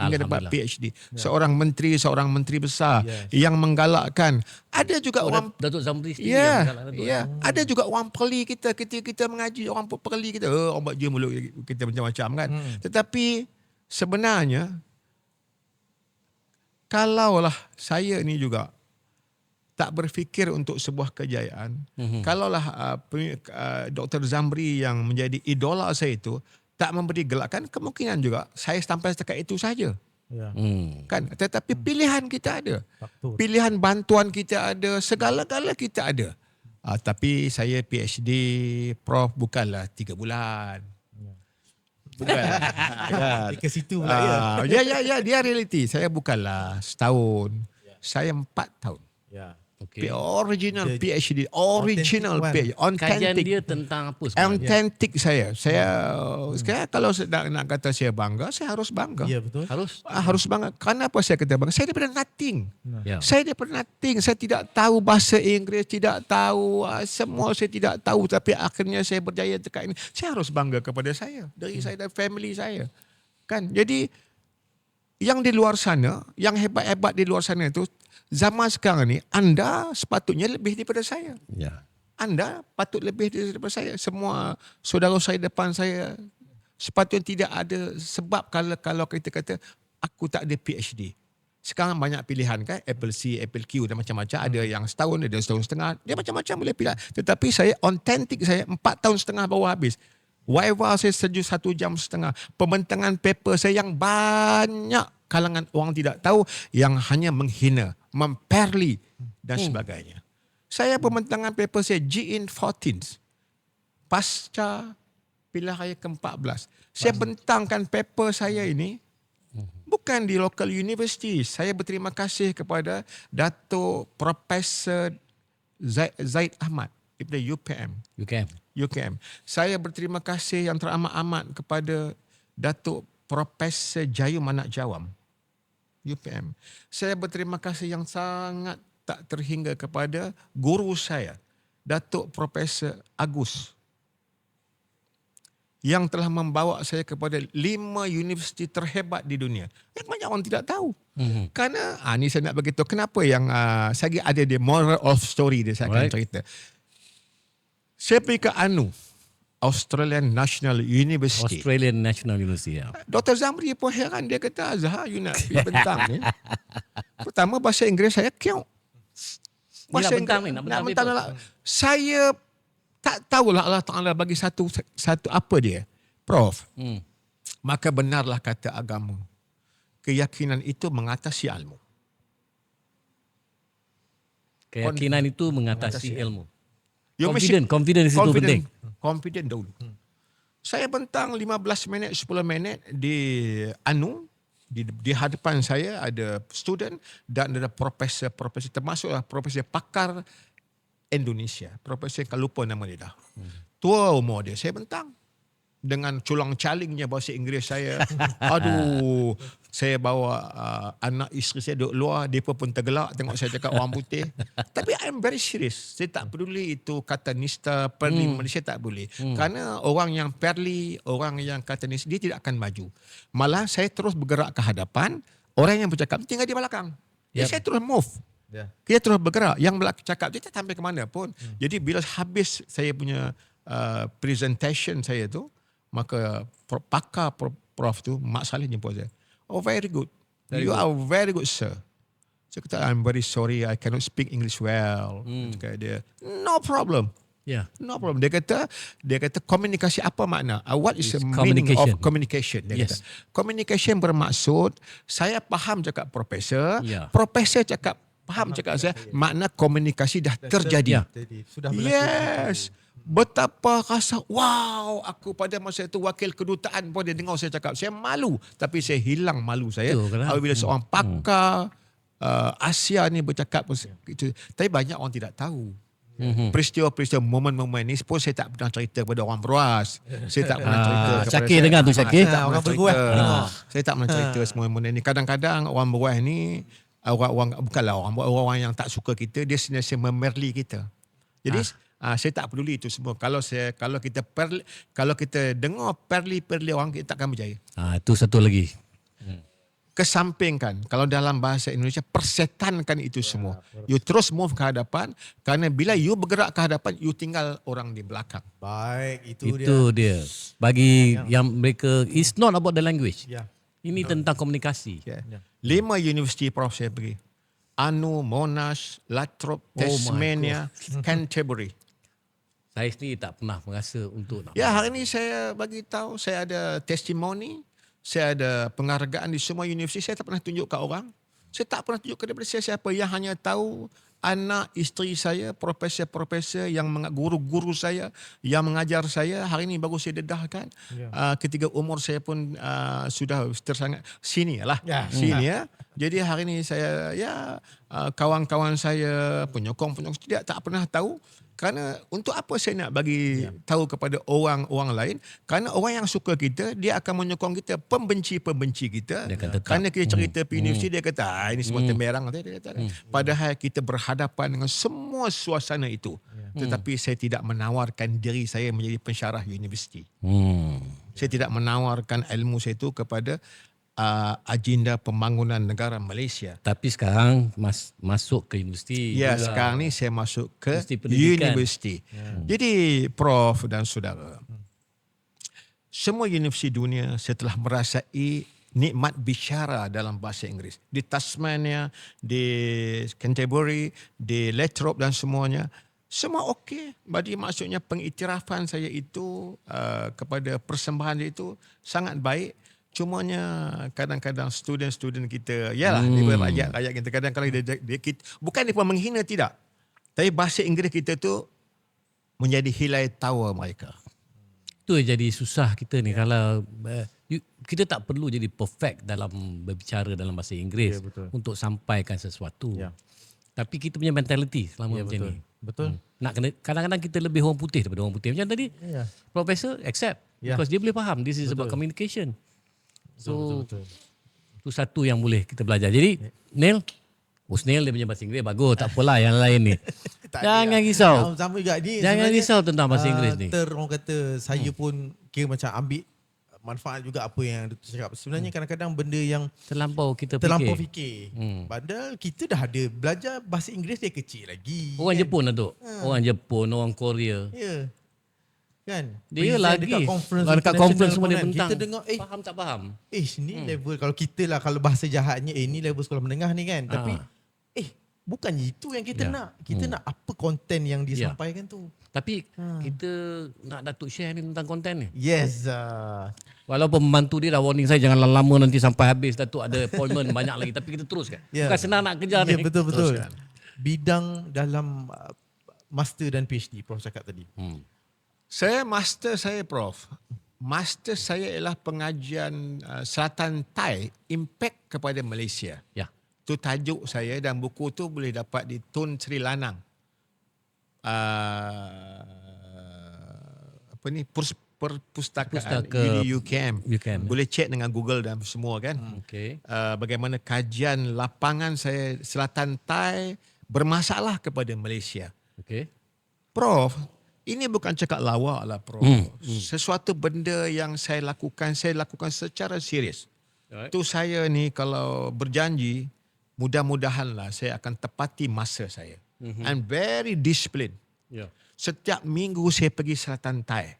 ingin dapat PhD. Seorang menteri besar yang menggalakkan. Ada juga orang Datuk Zamri sendiri yang galak Datuk. ada juga orang perli kita mengaji, orang perli kita orang buat je mulut kita macam-macam kan. Tetapi sebenarnya kalaulah saya ni juga tak berfikir untuk sebuah kejayaan, kalaulah Dr. Zamri yang menjadi idola saya itu tak memberi gelakan, kemungkinan juga saya sampai setakat itu saja. Ya. Kan, tetapi pilihan kita ada. Faktor. Pilihan bantuan kita ada, segala-gala kita ada. Tapi saya PhD Prof bukanlah 3 bulan. Bukan. Ke situ pula Ya, dia realiti. Saya bukanlah setahun. Saya 4 tahun. Ya. Okay. Original PhD, original PhD, Kajian authentic. dia tentang apa sebenarnya? Authentic saya sekarang kalau nak kata saya bangga, saya harus bangga. Ya, betul. Harus bangga. Kenapa saya kata bangga? Saya daripada nothing. Ya. Saya daripada nothing. Saya tidak tahu bahasa Inggeris, tidak tahu semua saya tidak tahu. Tapi akhirnya saya berjaya dekat ini. Saya harus bangga kepada saya, dari saya dan family saya. Kan? Jadi yang di luar sana, yang hebat-hebat di luar sana itu, zaman sekarang ni anda sepatutnya lebih daripada saya. Ya. Anda patut lebih daripada saya. Semua saudara saya depan saya sepatutnya tidak ada sebab kalau kita kata aku tak ada PhD. Sekarang banyak pilihan kan, Apple C, Apple Q dan macam-macam. Ada yang setahun, ada setahun setengah. Dia macam-macam boleh pilih. Tetapi saya authentic, saya 4 tahun setengah baru habis. Viva saya 1 jam setengah. Pembentangan paper saya yang banyak kalangan orang tidak tahu, yang hanya menghina, memperli dan sebagainya. Saya pembentangan paper saya GIN 14 pasca pilihan raya ke-14. Saya bentangkan paper saya ini bukan di local university. Saya berterima kasih kepada Datuk Profesor Zaid Ahmad daripada UKM. Saya berterima kasih yang teramat-amat kepada Datuk Profesor Jayu Manak Jawam, UPM. Saya berterima kasih yang sangat tak terhingga kepada guru saya, Datuk Profesor Agus yang telah membawa saya kepada 5 universiti terhebat di dunia. Yang banyak orang tidak tahu. Kerana ni saya nak beritahu kenapa yang saya ada dia moral of story dia saya akan cerita. Saya pergi ke Australian National University. Australian National University. Ya. Dr. Zamri pun heran. Dia kata, Azhar, you nak pergi bentang ni. Pertama, bahasa Inggeris saya kiau. Nak bentang Lah. Saya tak tahulah Allah Ta'ala bagi satu apa dia. Prof. Maka benarlah kata agama. Keyakinan itu mengatasi ilmu. Keyakinan itu mengatasi ilmu. Confident itu penting. Confident dulu. Saya bentang 15 minit, 10 minit di di hadapan saya ada student dan ada profesor termasuklah profesor pakar Indonesia. Profesor kalau lupa nama dia dah. Tua umur dia. Saya bentang dengan culang-calingnya bahasa Inggeris saya. Aduh, saya bawa anak isteri saya duduk luar, dia pun tergelak tengok saya cakap orang putih. Tapi I'm very serious. Saya tak peduli itu kata nista, perli, Malaysia tak boleh. Kerana orang yang perli, orang yang kata nista, dia tidak akan maju. Malah saya terus bergerak ke hadapan, orang yang bercakap tinggal di belakang. Jadi saya terus move. Kita terus bergerak. Yang belakang cakap, dia tak sampai ke mana pun. Jadi bila habis saya punya presentation saya tu, maka pakar prof tu, Mak Saleh jemput saya. Oh, very good. You are very good, sir. Saya kata, I'm very sorry, I cannot speak English well. Kata dia, no problem. No problem. Dia kata komunikasi apa makna? What is the meaning of communication? Dia kata, communication bermaksud, saya faham cakap profesor, profesor cakap, faham cakap saya, makna komunikasi dah terjadi. Sudah berlaku. Yes. Betapa rasa, wow, aku pada masa itu wakil kedutaan pun dia dengar saya cakap. Saya malu, tapi saya hilang malu saya. Apabila seorang pakar Asia ni bercakap. Tapi banyak orang tidak tahu. Peristiwa-peristiwa, momen-momen ni pun saya tak pernah cerita kepada orang beruas. Saya tak pernah cerita kepada Syakir dengar tu Syakir. Orang berguah. Saya tak pernah cerita semua momen ni. Kadang-kadang orang beruas ni, bukanlah orang yang tak suka kita, dia sentiasa memerli kita. Jadi saya tak peduli itu semua. Kalau kita dengar perli-perli orang, kita takkan berjaya. Itu satu lagi. Kesampingkan. Kalau dalam bahasa Indonesia, persetankan itu semua. You terus move ke hadapan. Kerana bila you bergerak ke hadapan, you tinggal orang di belakang. Baik, Itu dia. Bagi yang mereka, it's not about the language. Ini tentang komunikasi. 5 universiti prof saya pergi. Monash, Latrobe, Tasmania, Canterbury. Saya sendiri tak pernah merasa untuk nak. Hari ini saya bagi tahu, saya ada testimoni, saya ada penghargaan di semua universiti. Saya tak pernah tunjuk ke orang. Saya tak pernah tunjuk kepada siapa. Yang hanya tahu anak isteri saya, profesor-profesor, yang guru-guru saya, yang mengajar saya. Hari ini baru saya dedahkan. Ketika umur saya pun sudah tersangat senior lah. Senior. Jadi hari ini saya, kawan-kawan saya, penyokong-penyokong tak pernah tahu. Kerana untuk apa saya nak bagi tahu kepada orang-orang lain? Kerana orang yang suka kita, dia akan menyokong kita. Pembenci-pembenci kita, kerana kita cerita universiti, dia kata, ini semua temberang. Dia kata, padahal kita berhadapan dengan semua suasana itu. Tetapi saya tidak menawarkan diri saya menjadi pensyarah universiti. Saya tidak menawarkan ilmu saya itu kepada agenda pembangunan negara Malaysia. Tapi sekarang masuk ke universiti. Sekarang ni saya masuk ke universiti. Jadi Prof dan saudara, semua universiti dunia setelah merasai nikmat bicara dalam bahasa Inggeris. Di Tasmania, di Canterbury, di Latrobe dan semuanya, semua okey. Jadi maksudnya pengiktirafan saya itu kepada persembahan itu sangat baik. Cumanya kadang-kadang student kita, dia rakyat kita kadang-kadang dia bukan dia pun menghina, tidak. Tapi bahasa Inggeris kita tu menjadi hilai tawa mereka. Itu jadi susah kita ni kalau kita tak perlu jadi perfect dalam berbicara dalam bahasa Inggeris untuk sampaikan sesuatu. Tapi kita punya mentality selama macam ni. Betul. Nak kena, kadang-kadang kita lebih orang putih daripada orang putih. Macam tadi, profesor accept because dia boleh faham this is about communication. So, itu satu yang boleh kita belajar. Jadi, Neil dia punya bahasa Inggeris bagus. Tak apalah yang lain ni. Jangan risau. Sama juga ni. Jangan risau tentang bahasa Inggeris ni. Orang kata saya pun kira macam ambil manfaat juga apa yang Dr. cakap. Sebenarnya kadang-kadang benda yang Terlampau kita terlampau fikir. fikir. Padahal kita dah ada belajar bahasa Inggeris dari kecil lagi. Orang Jepun lah tu. Orang Jepun, orang Korea. Ya. Kan? Dia Present lagi. dekat conference Dekat international conference semua pun dia kan, bentang. kita dengar Faham tak faham? ni level kalau kita lah kalau bahasa jahatnya ni level sekolah menengah ni kan. Tapi bukan itu yang kita nak. Kita nak apa konten yang disampaikan tu. Tapi kita nak Datuk share ni tentang konten ni. Yes. Walaupun pembantu dia dah warning saya jangan lama nanti sampai habis Datuk ada appointment banyak lagi. Tapi kita teruskan. Bukan senang nak kejar Ya, ni. betul-betul. Bidang dalam master dan PhD Prof cakap tadi. Master saya ialah pengajian Selatan Thai Impact kepada Malaysia. Ya. Itu tajuk saya dan buku tu boleh dapat di Tun Sri Lanang. Perpustakaan UKM. Boleh cek dengan Google dan semua kan. Bagaimana kajian lapangan saya Selatan Thai bermasalah kepada Malaysia. Prof, ini bukan cakap lawak lah Prof. Sesuatu benda yang saya lakukan secara serius. Tu saya ni kalau berjanji, mudah-mudahanlah saya akan tepati masa saya. I'm very disciplined. Setiap minggu saya pergi Selatan Thai.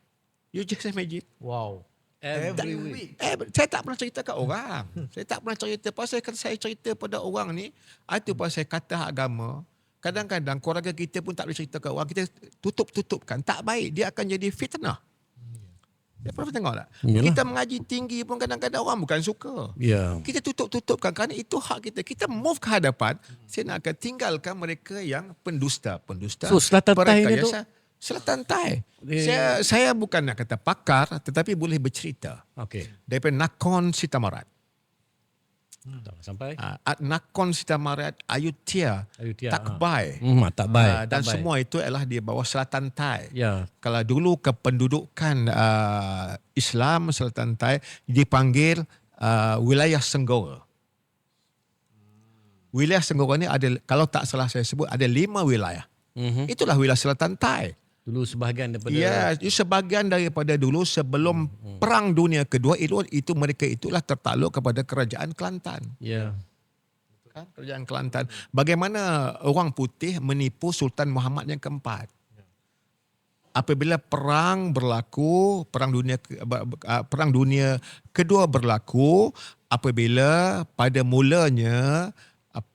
You just imagine. Wow. Every week. Saya tak pernah cerita kat orang. Saya tak pernah cerita. Pasal saya cerita pada orang ni, itu pasal kata agama. Kadang-kadang keluarga kita pun tak boleh cerita kat orang. Kita tutup-tutupkan. Tak baik. Dia akan jadi fitnah. Dia pernah tengok tak? Yalah. Kita mengaji tinggi pun kadang-kadang orang bukan suka. Kita tutup-tutupkan kerana itu hak kita. Kita move ke hadapan. Saya nak akan tinggalkan mereka yang pendusta. So, Selatan Thai ni tu? Selatan Thai. Saya bukan nak kata pakar tetapi boleh bercerita. Daripada Nakhon Sitamarat. Sampai Nakhon Sitamarat, Ayutthaya, Takbai. Takbai. Dan semua itu adalah di bawah Selatan Thai. Ya. Kalau dulu kependudukan Islam Selatan Thai dipanggil wilayah Senggora. Wilayah Senggora ni ada, kalau tak salah saya sebut, ada 5 wilayah. Itulah wilayah Selatan Thai. Dulu sebahagian daripada Sebahagian daripada dulu sebelum Perang Dunia Kedua mereka itulah tertakluk kepada Kerajaan Kelantan. Ya. Kan? Kerajaan Kelantan. Bagaimana orang putih menipu Sultan Muhammad yang keempat. Apabila perang berlaku, Perang Dunia Kedua berlaku, apabila pada mulanya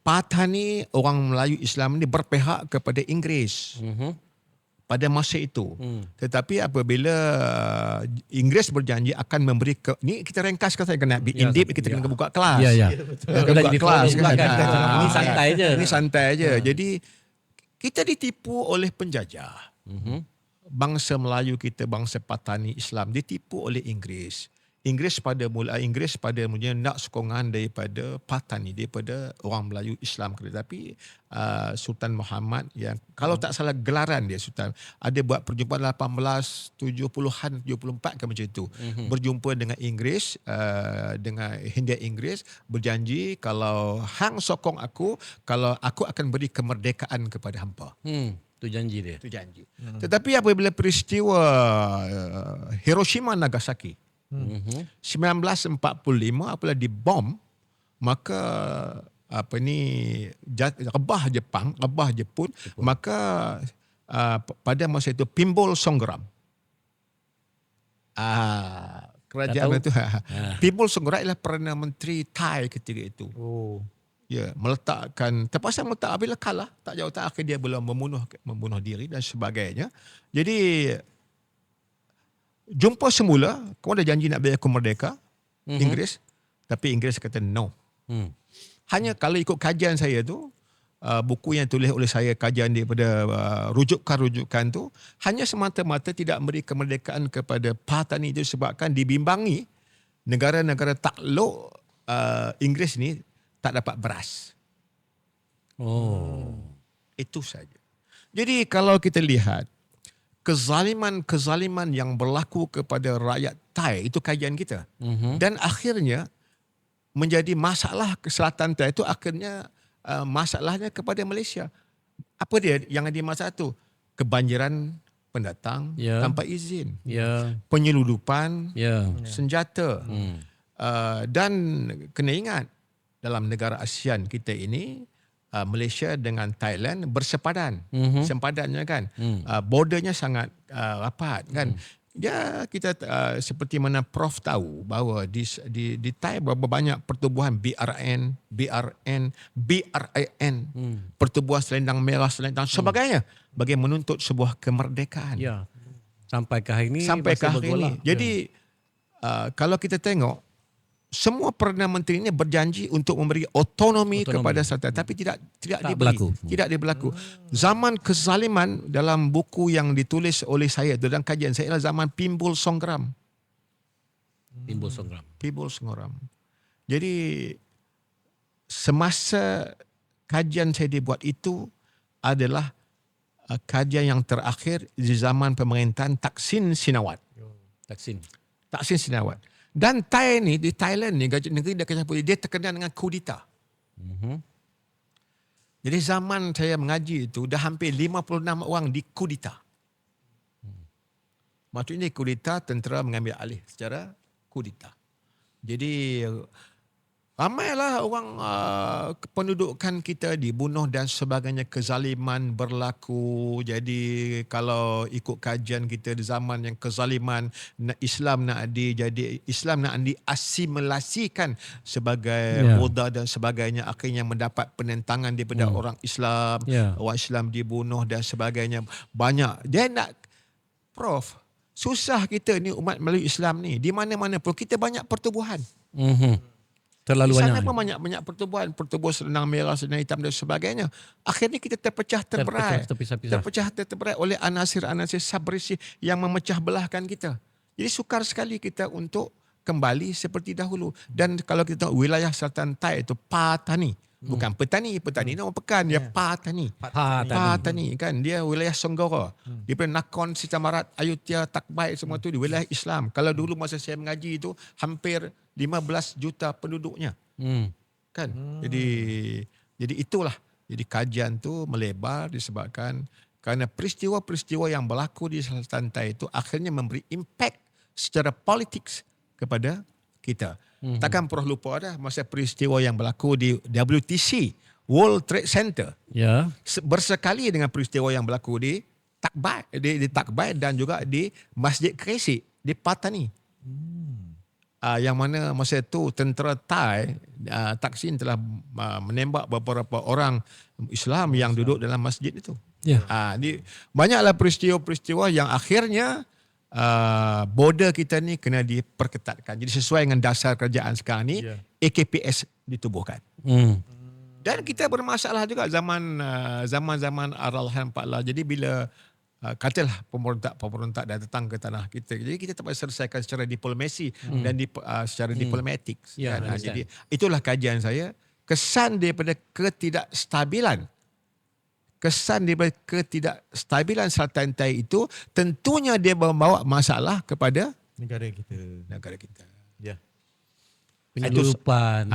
Patani orang Melayu Islam ni berpihak kepada Inggeris. Pada masa itu. Tetapi apabila Inggeris berjanji akan memberi ni kita ringkaskan, saya kena in deep, kita kena buka kelas. Kita buka kelas kan. Ini santai je. Ini santai je. Jadi kita ditipu oleh penjajah. Bangsa Melayu kita, bangsa Patani Islam ditipu oleh Inggeris. Inggeris pada mulanya nak sokongan daripada Patani, daripada orang Melayu Islam. Tetapi Sultan Muhammad yang kalau tak salah gelaran dia Sultan ada buat perjumpaan 1870-an 74 ke macam itu. Berjumpa dengan Inggeris, dengan Hindia Inggeris, berjanji kalau hang sokong aku, kalau aku akan beri kemerdekaan kepada hampa. Itu janji dia. Itu janji. Tetapi apabila peristiwa Hiroshima Nagasaki 1945 apabila dibom, maka rebah Jepun, maka pada masa itu timbul songgram. Kerajaan itu timbul songgram ialah Perdana Menteri Thai ketika itu. Ya, terpaksa meletak apabila kalah, tak jauh tak akhir dia belum membunuh diri dan sebagainya. Jadi jumpa semula, kamu dah janji nak beri aku merdeka, Inggeris. Tapi Inggeris kata no. Hanya kalau ikut kajian saya tu, buku yang tulis oleh saya, kajian daripada rujukan-rujukan tu, hanya semata-mata tidak beri kemerdekaan kepada Patani itu sebabkan dibimbangi negara-negara takluk Inggeris ni tak dapat beras. Itu saja. Jadi kalau kita lihat, kezaliman yang berlaku kepada rakyat Thai, itu kajian kita. Dan akhirnya menjadi masalah ke Selatan Thai itu akhirnya masalahnya kepada Malaysia. Apa dia yang ada masalah itu? Kebanjiran pendatang Ya. tanpa izin, Ya. penyeludupan Ya. senjata. Dan kena ingat dalam negara ASEAN kita ini, Malaysia dengan Thailand bersepadan. Sempadannya kan. Bordernya sangat rapat kan. Ya, kita seperti mana Prof tahu bahawa di Thai berapa banyak pertubuhan BRN, pertubuhan selendang merah, selendang sebagainya bagi menuntut sebuah kemerdekaan. Ya. Sampai ke hari ini Sampai ke masih hari bergolak. ini. Jadi kalau kita tengok, semua Perdana Menteri ini berjanji untuk memberi otonomi kepada Sultan, tapi tidak diberi, berlaku. tidak berlaku. Zaman kezaliman dalam buku yang ditulis oleh saya dalam kajian saya adalah zaman Pimbul Songgram. Timbul Songgram. Pimbul Songgram. Jadi semasa kajian saya dibuat itu adalah kajian yang terakhir di zaman pemerintahan Thaksin Shinawat. Thaksin Shinawat. Dan Thai ni, di Thailand ni, negeri dah kacau putih, dia terkenal dengan kudeta. Jadi zaman saya mengaji itu, dah hampir 56 orang dikudeta. Maksudnya kudeta, tentera mengambil alih secara kudeta. Jadi ramailah orang kependudukan kita dibunuh dan sebagainya, kezaliman berlaku. Jadi kalau ikut kajian kita di zaman yang kezaliman, Islam nak diasimilasikan sebagai Buddha dan sebagainya, akhirnya mendapat penentangan daripada orang Islam. Orang Islam dibunuh dan sebagainya. Banyak. Dia nak, Prof, susah kita ni umat Melayu Islam ni. Di mana-mana pun kita banyak pertubuhan. Terlalu di sana banyak. pun banyak pertubuhan selendang merah, selendang hitam dan sebagainya. Akhirnya kita terpecah terberai. Terberai oleh anasir-anasir sabrisi yang memecah belahkan kita. Jadi sukar sekali kita untuk kembali seperti dahulu. Dan kalau kita tahu wilayah Selatan Thai itu Patani. Bukan petani nama pekan, dia Patani. Patani kan, dia wilayah Songgora. Daripada Nakhon, Sitamarat, Ayutthaya, Takbai, semua tu di wilayah Islam. Kalau dulu masa saya mengaji itu hampir 15 juta penduduknya. Kan? Jadi itulah. Jadi kajian tu melebar disebabkan kerana peristiwa-peristiwa yang berlaku di Selatan Thai itu akhirnya memberi impact secara politik kepada kita. Takkan Prof lupa dah masa peristiwa yang berlaku di WTC, World Trade Center. Bersekali dengan peristiwa yang berlaku di Takbai, di Takbai dan juga di Masjid Kresik di Patani. Yang mana masa itu tentera Thai, Thaksin telah menembak beberapa orang Islam yang duduk dalam masjid itu. Banyaklah peristiwa-peristiwa yang akhirnya border kita ni kena diperketatkan. Jadi sesuai dengan dasar kerajaan sekarang ni, AKPS ditubuhkan. Dan kita bermasalah juga zaman Arahan Paklah. Jadi bila katalah pemberontak dah datang ke tanah kita, jadi kita dapat selesaikan secara diplomasi dan secara diplomatik. Jadi itulah kajian saya. Kesan daripada ketidakstabilan Selatan Thai itu tentunya dia membawa masalah kepada negara kita. Ya. Penyeludupan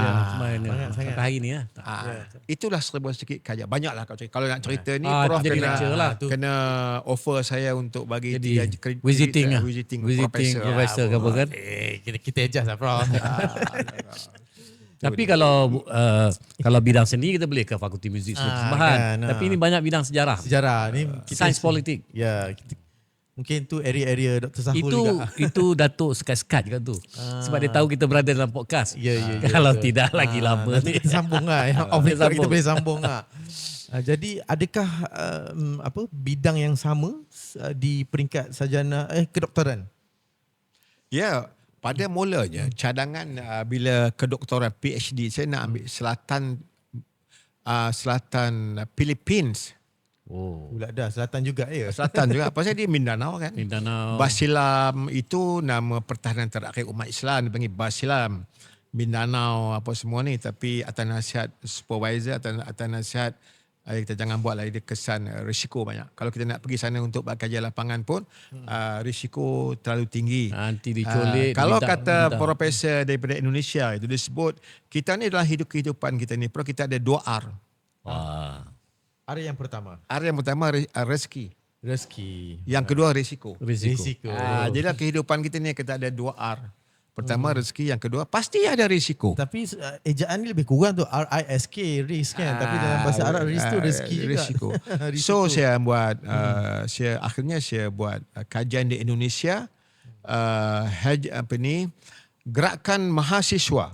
sangat hari ni itulah serba sikit kajian. Banyaklah kalau nak cerita ni Prof kena offer saya untuk bagi visiting professor ke apa kan. Kita adjust lah Prof. Tapi kalau bidang seni kita boleh ke Fakulti Muzik Persembahan. Tapi ini banyak bidang sejarah. Ni Sains politik. Ya, mungkin tu area Dr. Sahul juga. Itu Datuk sekat-sekat juga tu. Sebab dia tahu kita berada dalam podcast. Ya, kalau betul. tidak lagi lama nanti kita sambung lah. Kita boleh sambung lah. Jadi adakah bidang yang sama di peringkat sarjana kedoktoran? Ya, pada mulanya cadangan bila kedoktoran PhD saya nak ambil selatan Philippines. Pula dah selatan juga ya. Selatan juga. Pasal dia Mindanao kan. Basilam itu nama pertahanan terakhir umat Islam, dipanggil Basilam. Mindanao apa semua ni, tapi atas nasihat supervisor, atas nasihat kita jangan buatlah dia kesan risiko banyak. Kalau kita nak pergi sana untuk buat kajian lapangan pun risiko terlalu tinggi. Nanti diculik. Kalau kata profesor daripada Indonesia itu disebut kita ni dalam kehidupan kita ni, kita ada 2 R. R yang pertama. R yang pertama rezeki. Rezeki. Yang kedua risiko. Risiko. Jadi dalam kehidupan kita ni kita ada 2 R. Pertama rezeki, yang kedua pasti ada risiko. Tapi ejaan ni lebih kurang tu RISK, risk kan. Tapi dalam bahasa Arab risk tu rezeki juga. Risiko. Risiko. So saya buat akhirnya saya buat kajian di Indonesia, Gerakan Mahasiswa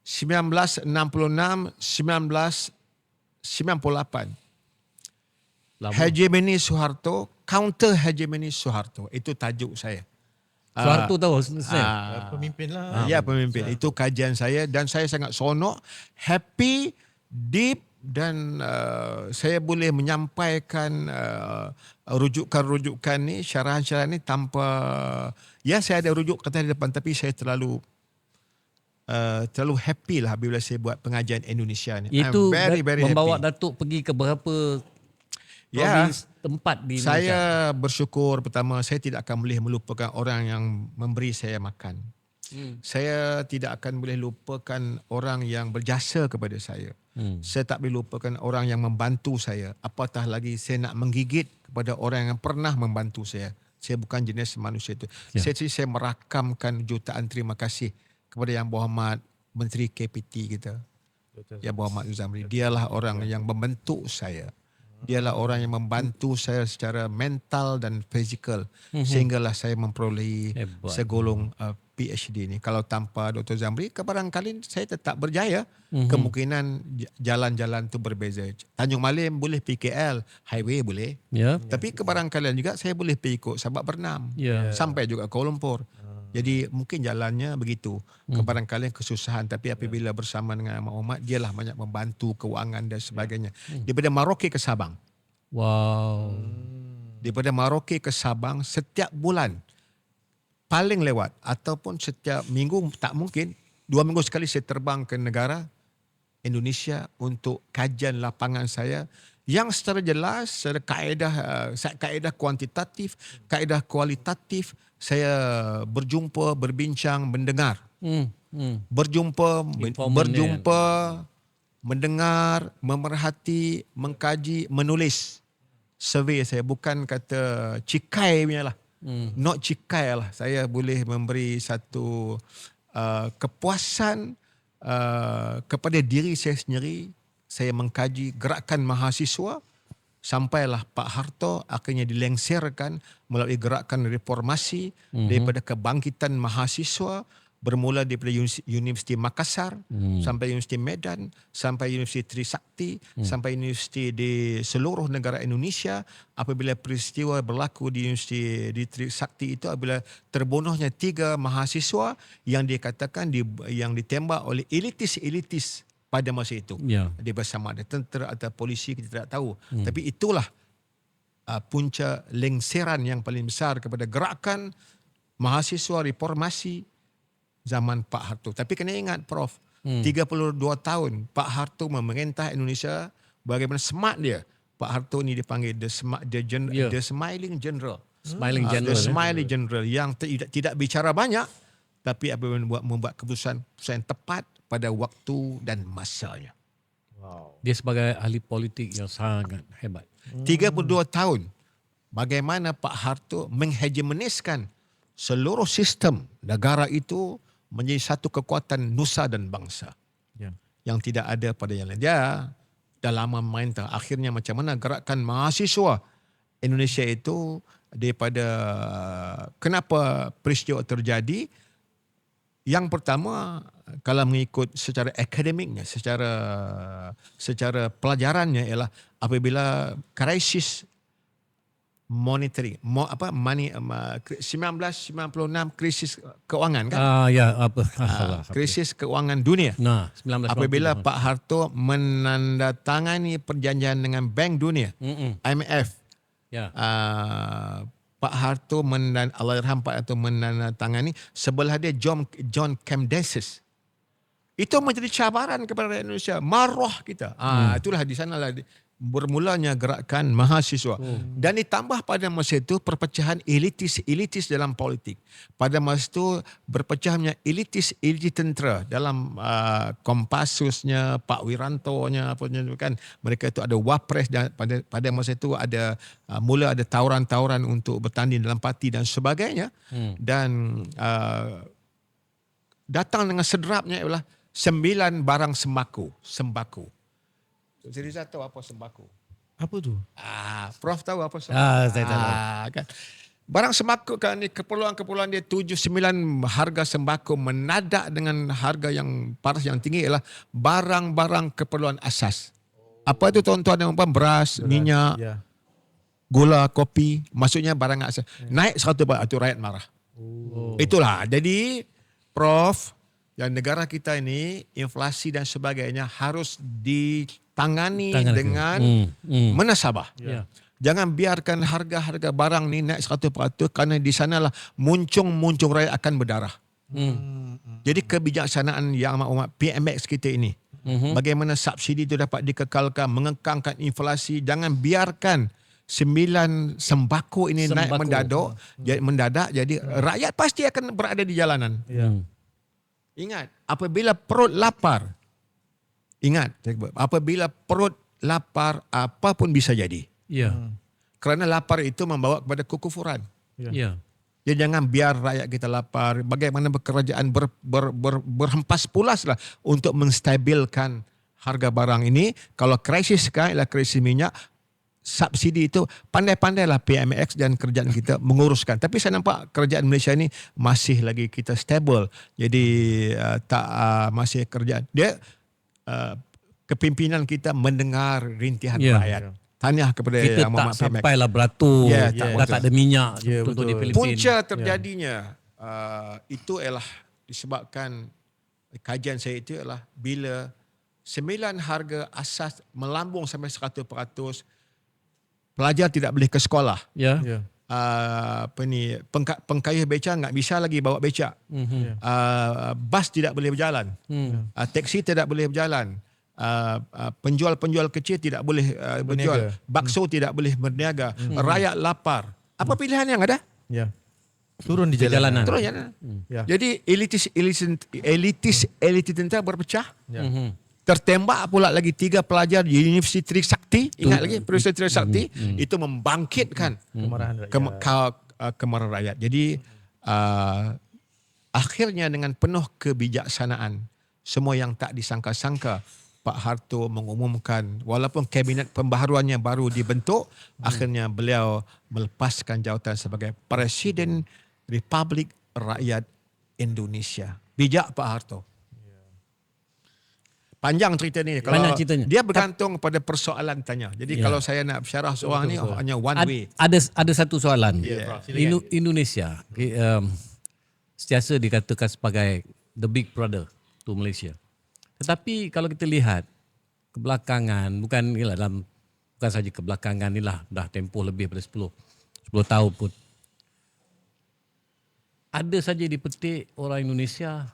1966 1998. Lama. Hegemoni Soeharto, counter hegemoni Soeharto. Itu tajuk saya. Soeharto tahu Sam. Pemimpin lah. Ya, pemimpin. Itu kajian saya dan saya sangat sonok, happy, deep dan saya boleh menyampaikan rujukan-rujukan ni, syarahan-syarahan ni tanpa, ya saya ada rujuk kata di depan tapi saya terlalu happy lah bila saya buat pengajian Indonesia ni. Itu I'm very membawa happy. Datuk pergi ke berapa Ya, provinsi tempat di Indonesia? saya bersyukur pertama saya tidak akan boleh melupakan orang yang memberi saya makan. Saya tidak akan boleh lupakan orang yang berjasa kepada saya. Saya tak boleh lupakan orang yang membantu saya. Apatah lagi saya nak menggigit kepada orang yang pernah membantu saya. Saya bukan jenis manusia itu. Ya. Saya merakamkan jutaan terima kasih kepada Yang Berhormat Menteri KPT kita. Yang Berhormat Zamri. Dialah orang yang membentuk saya. Dialah orang yang membantu saya secara mental dan fizikal sehinggalah saya memperolehi Hebat. segolong PhD ni. Kalau tanpa Dr. Zamri, barangkali saya tetap berjaya. Kemungkinan jalan-jalan tu berbeza. Tanjung Malim boleh pergi KL, highway boleh. Ya. Tapi kebarangkalian juga saya boleh pergi ikut Sabak Bernam. Ya. Sampai juga Kuala Lumpur. Jadi mungkin jalannya begitu. Kebarangkalian kesusahan. Tapi apabila bersama dengan Mak Muhammad, dialah banyak membantu keuangan dan sebagainya. Daripada Maroke ke Sabang. Wow. Daripada Maroke ke Sabang setiap bulan. Paling lewat. Ataupun setiap minggu, tak mungkin. 2 minggu sekali saya terbang ke negara Indonesia untuk kajian lapangan saya. Yang secara jelas, secara kaedah kuantitatif, kaedah kualitatif, saya berjumpa, berbincang, mendengar. Berjumpa, mendengar, memerhati, mengkaji, menulis. Survey saya bukan kata cikai punya lah. Not cikai lah. Saya boleh memberi satu kepuasan kepada diri saya sendiri. Saya mengkaji gerakan mahasiswa sampailah Pak Harto akhirnya dilengsirkan melalui gerakan reformasi daripada kebangkitan mahasiswa bermula daripada Universiti Makassar sampai Universiti Medan sampai Universiti Trisakti sampai universiti di seluruh negara Indonesia. Apabila peristiwa berlaku di Universiti di Trisakti itu apabila terbunuhnya 3 mahasiswa yang dikatakan yang ditembak oleh elitis pada masa itu. Ya. Dia bersama ada tentera atau polisi kita tidak tahu. Tapi itulah punca lengseran yang paling besar kepada gerakan mahasiswa reformasi zaman Pak Harto. Tapi kena ingat Prof, 32 tahun Pak Harto memerintah Indonesia, bagaimana smart dia. Pak Harto ni dipanggil the Smiling General. Smiling The General. Smiling General yang tidak bicara banyak tapi apabila membuat keputusan yang tepat pada waktu dan masanya. Dia sebagai ahli politik yang sangat hebat. 32 tahun bagaimana Pak Harto menghegemoniskan seluruh sistem negara itu menjadi satu kekuatan nusa dan bangsa. Ya. Yang tidak ada pada yang lain. Dia dah lama memerintah. Akhirnya macam mana gerakan mahasiswa Indonesia itu daripada kenapa peristiwa terjadi. Yang pertama, kalau mengikut secara akademiknya, secara pelajarannya ialah apabila krisis monetary, 1996 krisis keuangan kan? Krisis keuangan dunia. Nah, 1990. Apabila Pak Harto menandatangani perjanjian dengan Bank Dunia, IMF, Ya. Pak Harto Allahyarham Pak Harto menandatangani, sebelah dia John Camdensis. Itu menjadi cabaran kepada rakyat Indonesia. Marah kita. Itulah di sanalah bermulanya gerakan mahasiswa. Dan ditambah pada masa itu perpecahan elitis dalam politik. Pada masa itu berpecahnya elitis tentera dalam Kompasusnya, Pak Wirantonya apa kan. Mereka itu ada wapres dan pada masa itu ada mula ada tawaran-tawaran untuk bertanding dalam parti dan sebagainya. Dan datang dengan sederapnya ialah 9 barang sembako. Jadi saya tahu apa sembako. Apa tu? Prof tahu apa sembako? Saya tahu. Kan. Barang sembako kan ni keperluan-keperluan dia 7-9 harga sembako menadak dengan harga yang paras yang tinggi ialah barang-barang keperluan asas. Apa itu tuan-tuan dan puan? Beras, minyak, gula, kopi, maksudnya barang asas. Naik 100 baht, itu rakyat marah. Itulah. Jadi Prof, yang negara kita ini inflasi dan sebagainya harus ditangani dengan menasabah. Jangan biarkan harga-harga barang ni naik 100% kerana di sanalah muncung rakyat akan berdarah. Jadi kebijaksanaan yang amat PMX kita ini, bagaimana subsidi itu dapat dikekalkan, mengekangkan inflasi, jangan biarkan 9 sembako ini naik mendadak, jadi rakyat pasti akan berada di jalanan. Ingat, apabila perut lapar, apapun bisa jadi. Kerana lapar itu membawa kepada kekufuran. Jadi jangan biar rakyat kita lapar. Bagaimana kerajaan berhempas pulaslah untuk menstabilkan harga barang ini. Kalau krisis sekarang ialah krisis minyak, subsidi itu pandai-pandailah PMX dan kerajaan kita menguruskan. Tapi saya nampak kerajaan Malaysia ini masih lagi kita stable. Jadi masih kerajaan. Dia kepimpinan kita mendengar rintihan rakyat. Tanya kepada kita Yang tak Muhammad PMX. sampailah beratur. dah tak ada minyak contoh di Filipina. Punca terjadinya itu ialah disebabkan kajian saya itu ialah bila 9 harga asas melambung sampai 100%, pelajar tidak boleh ke sekolah. Pengkayuh becak tak bisa lagi bawa becak. Bas tidak boleh berjalan. Teksi tidak boleh berjalan. Penjual-penjual kecil tidak boleh berjual. Bakso tidak boleh berniaga. Rakyat lapar. Apa pilihan yang ada? Turun di jalanan. Turun jalanan. Jadi elitis tentera berpecah. Tertembak pula lagi 3 pelajar di Universiti Trisakti. Ingat lagi Universiti Trisakti. Itu membangkitkan kemarahan rakyat. Jadi akhirnya dengan penuh kebijaksanaan, semua yang tak disangka-sangka, Pak Harto mengumumkan walaupun kabinet pembaharuannya baru dibentuk, akhirnya beliau melepaskan jawatan sebagai Presiden Republik Rakyat Indonesia. Bijak Pak Harto. Panjang cerita ni. Kalau dia bergantung pada persoalan tanya. Jadi kalau saya nak bersyarah seorang ni hanya one way. Ada satu soalan. Indonesia sentiasa dikatakan sebagai the big brother to Malaysia. Tetapi kalau kita lihat kebelakangan, bukan saja kebelakangan inilah dah tempoh lebih daripada 10 tahun pun. Ada saja dipetik orang Indonesia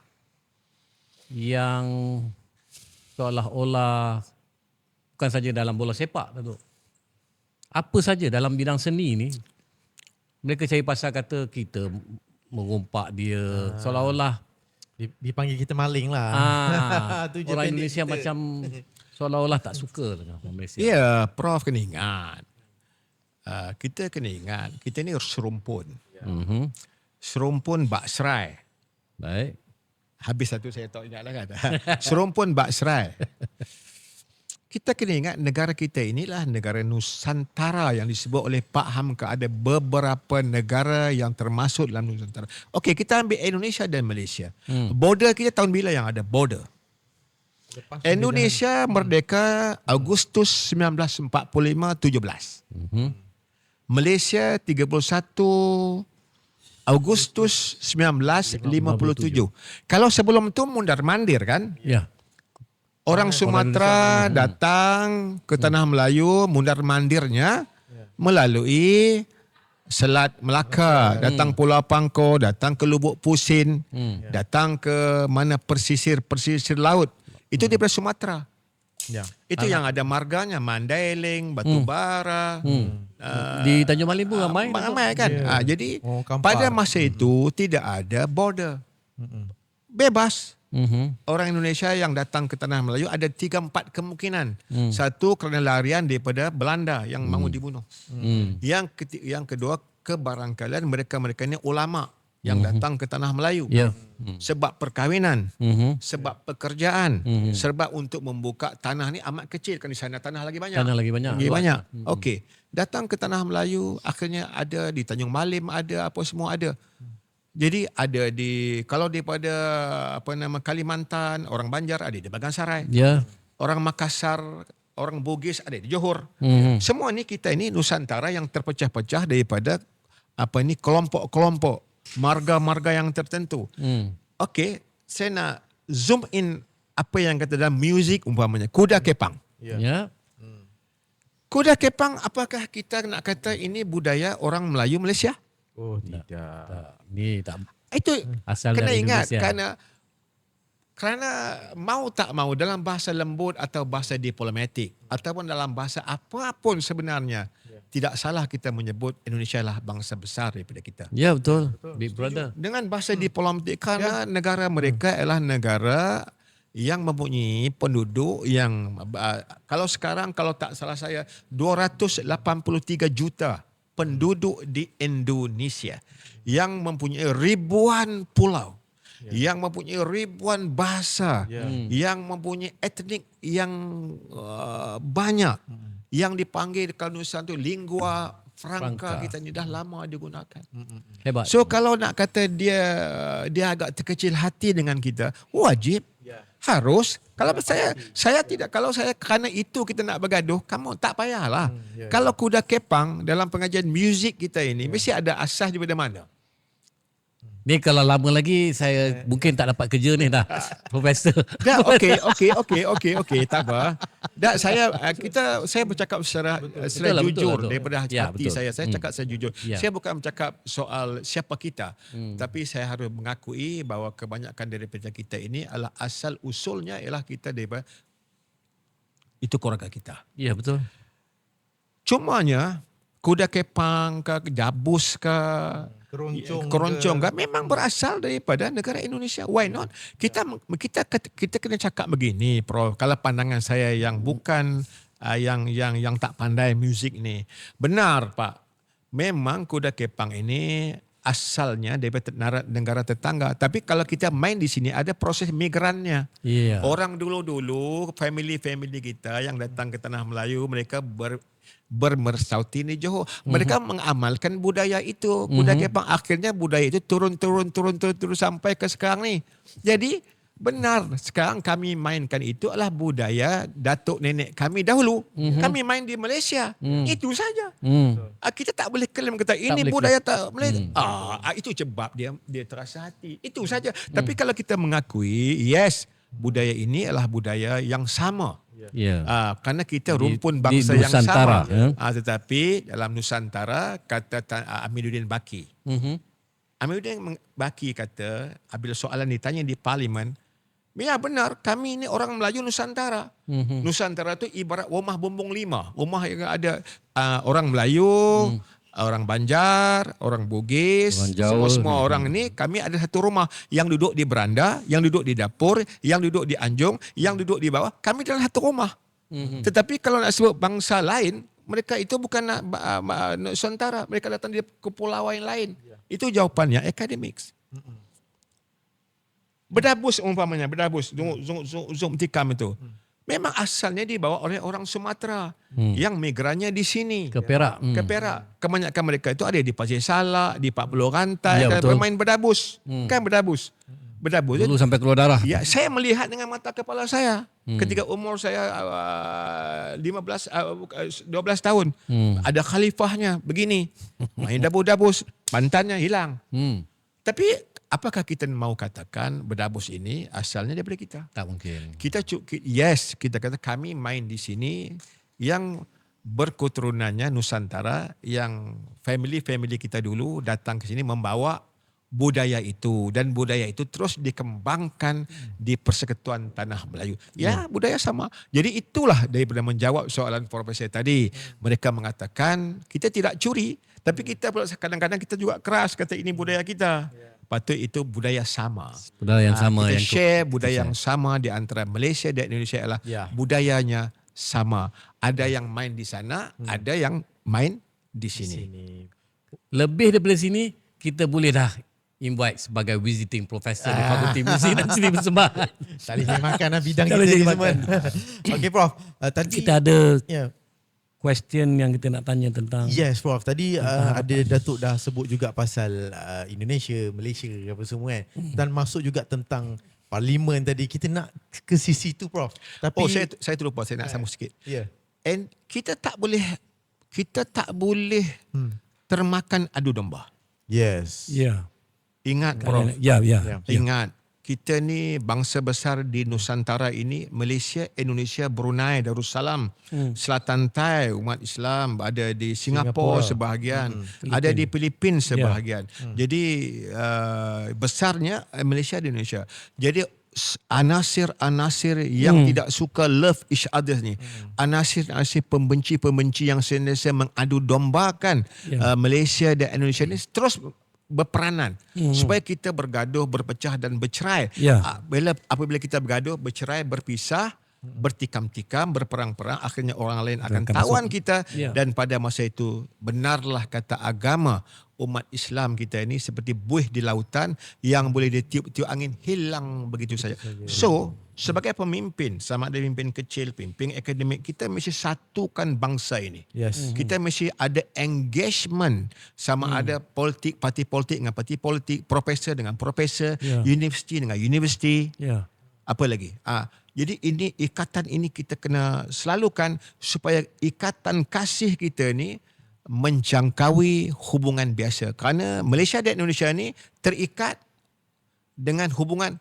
yang seolah-olah bukan saja dalam bola sepak, Datuk. Apa saja dalam bidang seni ni, mereka cari pasal kata kita merompak dia, seolah-olah dipanggil kita maling lah. Orang Indonesia kita macam seolah-olah tak suka dengan orang Malaysia. Ya, Prof kena ingat. Kita kena ingat, kita ni serumpun. Serumpun bak serai. Baik. Habis satu saya tak ingat lah kan. Serumpun bak serai. Kita kena ingat negara kita inilah negara Nusantara yang disebut oleh Pak Hamka. Ada beberapa negara yang termasuk dalam Nusantara. Okey, kita ambil Indonesia dan Malaysia. Border kita tahun bila yang ada border? Indonesia merdeka Agustus 1945 17. Malaysia 31 Agustus 1957. Kalau sebelum tu mundar-mandir kan? Ya. Orang Sumatera datang ke Tanah Melayu, mundar-mandirnya melalui Selat Melaka, datang Pulau Pangkor, datang ke Lubuk Pusin, datang ke mana pesisir laut. Itu daripada Sumatera. Ya. Itu yang ada marganya, Mandailing, Batubara. Di Tanjung Malim pun ramai. Ramai kan. Ya. Jadi Oh, Kampar. pada masa itu tidak ada border. Bebas. Orang Indonesia yang datang ke Tanah Melayu ada 3-4 kemungkinan. Satu, kerana larian daripada Belanda yang mahu dibunuh. Yang kedua, kebarangkalian mereka-mereka ini ulama yang datang ke Tanah Melayu. Ya. Sebab perkahwinan, sebab pekerjaan, sebab untuk membuka tanah ni amat kecil. Kan di sana tanah lagi banyak. Tanah lagi banyak. Lagi banyak. Okey. Datang ke Tanah Melayu, akhirnya ada di Tanjung Malim, ada apa semua ada. Jadi ada kalau daripada Kalimantan, orang Banjar ada di Bagansarai. Ya. Orang Makassar, orang Bugis ada di Johor. Semua ni kita ini Nusantara yang terpecah-pecah daripada kelompok-kelompok, marga-marga yang tertentu. Okey, saya nak zoom in apa yang kata dalam muzik umpamanya Kuda Kepang. Ya. Kuda Kepang, apakah kita nak kata ini budaya orang Melayu Malaysia? Oh, tidak. Ni tak Itu asal kena dari ingat Indonesia. kerana mau tak mau dalam bahasa lembut atau bahasa diplomatik ataupun dalam bahasa apapun sebenarnya tidak salah kita menyebut Indonesia lah bangsa besar daripada kita. Ya, betul. Big brother. Dengan bahasa diplomatik kerana negara mereka adalah negara yang mempunyai penduduk yang kalau sekarang kalau tak salah saya 283 juta penduduk di Indonesia yang mempunyai ribuan pulau, yang mempunyai ribuan bahasa, yang mempunyai etnik yang banyak, yang dipanggil kalau Nusantara itu lingua franca kita ni dah lama digunakan. Hebat. So kalau nak kata dia agak terkecil hati dengan kita, wajib harus. Kalau saya tidak, kalau saya kerana itu kita nak bergaduh, kamu tak payahlah. Kalau Kuda Kepang dalam pengajian muzik kita ini mesti ada asas daripada mana? Ni kalau lama lagi saya mungkin tak dapat kerja ni dah. Profesor. Dah, okey, tak apa. Dah, saya bercakap secara Betul, jujur betul. daripada hati Ya, betul. saya. Saya cakap saya jujur. Ya. Saya bukan bercakap soal siapa kita, tapi saya harus mengakui bahawa kebanyakan daripada kita ini adalah asal usulnya ialah kita daripada itu keluarga kita. Ya, betul. Cumanya Kuda Kepang ke Jabus ke Keroncong ke memang berasal daripada negara Indonesia. Why not? Kita kena cakap begini, Prof. Kalau pandangan saya yang bukan yang tak pandai muzik ni. Benar, Pak. Memang Kuda Kepang ini asalnya daripada negara tetangga. Tapi kalau kita main di sini ada proses migrannya. Ya. Orang dulu-dulu, family kita yang datang ke Tanah Melayu, mereka bermersauti di Johor. Mereka mengamalkan budaya itu. Kuda Kepang akhirnya budaya itu turun sampai ke sekarang ni. Jadi benar sekarang kami mainkan itu adalah budaya datuk nenek kami dahulu. Kami main di Malaysia. Itu saja. Kita tak boleh klaim kata ini budaya tak Malaysia. Itu sebab dia terasa hati. Itu saja. Tapi kalau kita mengakui yes, budaya ini adalah budaya yang sama. Ya. Kerana kita rumpun bangsa di yang sama. Nusantara, Tetapi dalam Nusantara kata Amiruddin Baki. Amiruddin Baki kata apabila soalan ditanya di parlimen, ya benar kami ini orang Melayu Nusantara. Nusantara tu ibarat rumah bumbung 5. Rumah yang ada orang Melayu, orang Banjar, orang Bugis, Orang Jawa. semua orang ni kami ada satu rumah yang duduk di beranda, yang duduk di dapur, yang duduk di anjung, yang duduk di bawah. Kami dalam satu rumah. Tetapi kalau nak sebut bangsa lain, mereka itu bukan Nusantara, mereka datang dari kepulauan lain. Itu jawapannya academics. Berdabus umpamanya, Zoom tikam itu. Memang asalnya dibawa oleh orang Sumatera yang migrannya di sini. Ke Perak. Ke Perak. Kebanyakan mereka itu ada di Pasir Salak, di Pak Pulau Rantai, Ya, betul. bermain berdabus. Kan berdabus. Berdabus. Dulu sampai keluar darah. Ya, saya melihat dengan mata kepala saya. Ketika umur saya 12 tahun. Ada khalifahnya begini. Main dabus-dabus, pantannya hilang. Tapi apakah kita mau katakan berdabus ini asalnya daripada kita? Tak mungkin. Kita kata kami main di sini yang berketurunannya Nusantara, yang family kita dulu datang ke sini membawa budaya itu, dan budaya itu terus dikembangkan di Persekutuan Tanah Melayu. Ya, budaya sama. Jadi itulah daripada menjawab soalan Profesor tadi. Mereka mengatakan kita tidak curi, tapi kita kadang-kadang kita juga keras kata ini budaya kita. Patut itu budaya sama. Budaya yang sama. Kita yang share budaya yang sama di antara Malaysia dan Indonesia ialah budayanya sama. Ada yang main di sana, ada yang main di sini. Lebih daripada sini, kita boleh dah invite sebagai visiting professor di Fakulti Muzik dan Seni Persembahan. Tak boleh jadi makan lah bidang Tak kita boleh ni jadi semua. Okay Prof, tadi Kita ada yeah. question yang kita nak tanya tentang. Yes Prof, tadi ada Datuk dah sebut juga pasal Indonesia, Malaysia apa semua kan. Dan masuk juga tentang parlimen tadi. Kita nak ke sisi tu Prof. Tapi Saya terlupa, saya nak sambung sikit. yeah. And kita tak boleh termakan adu domba. Yes. Ya. Ingat Prof. Ya. Ingat, kita ni bangsa besar di Nusantara ini, Malaysia, Indonesia, Brunei, Darussalam, Selatan Thai, umat Islam, ada di Singapura sebahagian, ada di Filipina sebahagian. Jadi besarnya Malaysia dan Indonesia. Jadi anasir-anasir yang tidak suka love each other ni, anasir-anasir pembenci-pembenci yang sentiasa mengadu dombakan Malaysia dan Indonesia ni terus berperanan supaya kita bergaduh, berpecah dan bercerai. Apabila kita bergaduh, bercerai, berpisah, bertikam-tikam, berperang-perang, akhirnya orang lain akan tawan kita. Dan pada masa itu benarlah kata agama umat Islam kita ini seperti buih di lautan yang boleh ditiup-tiup angin hilang begitu saja. So, sebagai pemimpin, sama ada pemimpin kecil, pemimpin akademik, kita mesti satukan bangsa ini. Yes. Kita mesti ada engagement, sama ada politik, parti politik dengan parti politik, profesor dengan profesor, universiti dengan universiti. Apa lagi? Jadi ikatan ini kita kena selalukan supaya ikatan kasih kita ni menjangkaui hubungan biasa. Kerana Malaysia dan Indonesia ni terikat dengan hubungan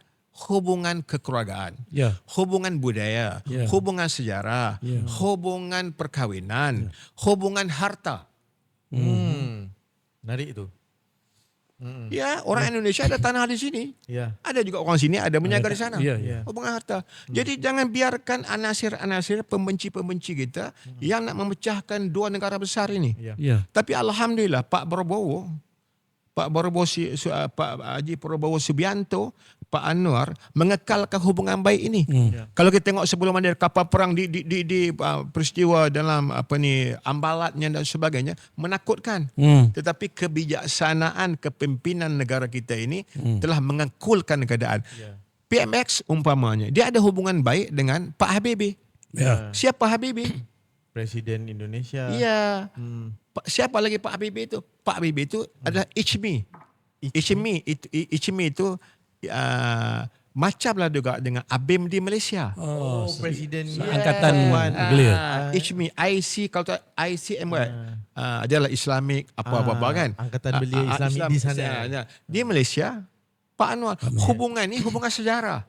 kekeluargaan, hubungan budaya, hubungan sejarah, hubungan perkahwinan, hubungan harta. Menarik tu. Ya, orang Indonesia ada tanah di sini. Ada juga orang sini ada menyaga di sana. Hubungan harta. Jadi jangan biarkan anasir-anasir pembenci-pembenci kita yang nak memecahkan dua negara besar ini. Tapi alhamdulillah Pak Haji Prabowo Subianto, Pak Anwar mengekalkan hubungan baik ini. Kalau kita tengok sebelum ada kapal perang di peristiwa dalam ambalatnya dan sebagainya, menakutkan. Tetapi kebijaksanaan kepimpinan negara kita ini telah mengekulkan keadaan. PMX umpamanya, dia ada hubungan baik dengan Pak Habibie. Siapa Habibie? Presiden Indonesia. Ya. Siapa lagi Pak Habibie itu? Pak Habibie itu adalah Ichmi. Ichmi itu macamlah juga dengan ABIM di Malaysia. Presiden Angkatan Belia. Ichmi, IC, kalau tak ICM adalah Islamic apa-apa kan. Angkatan Belia Islamik di sana. Di Malaysia, Pak Anwar, hubungan ni hubungan sejarah.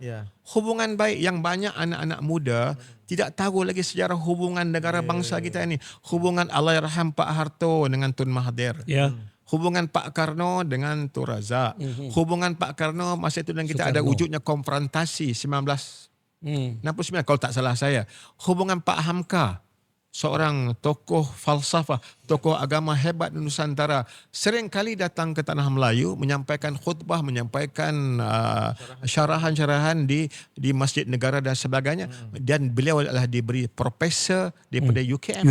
Hubungan baik yang banyak anak-anak muda tidak tahu lagi sejarah hubungan negara bangsa kita ini. Hubungan Allahyarham Pak Harto dengan Tun Mahathir. Hubungan Pak Karno dengan Tun Razak. Hubungan Pak Karno masa itu dan kita ada wujudnya konfrontasi 1969 kalau tak salah saya. Hubungan Pak Hamka, seorang tokoh falsafah, tokoh agama hebat di Nusantara, sering kali datang ke Tanah Melayu menyampaikan khutbah, menyampaikan syarahan-syarahan di Masjid Negara dan sebagainya. Dan beliau adalah diberi profesor daripada UKM.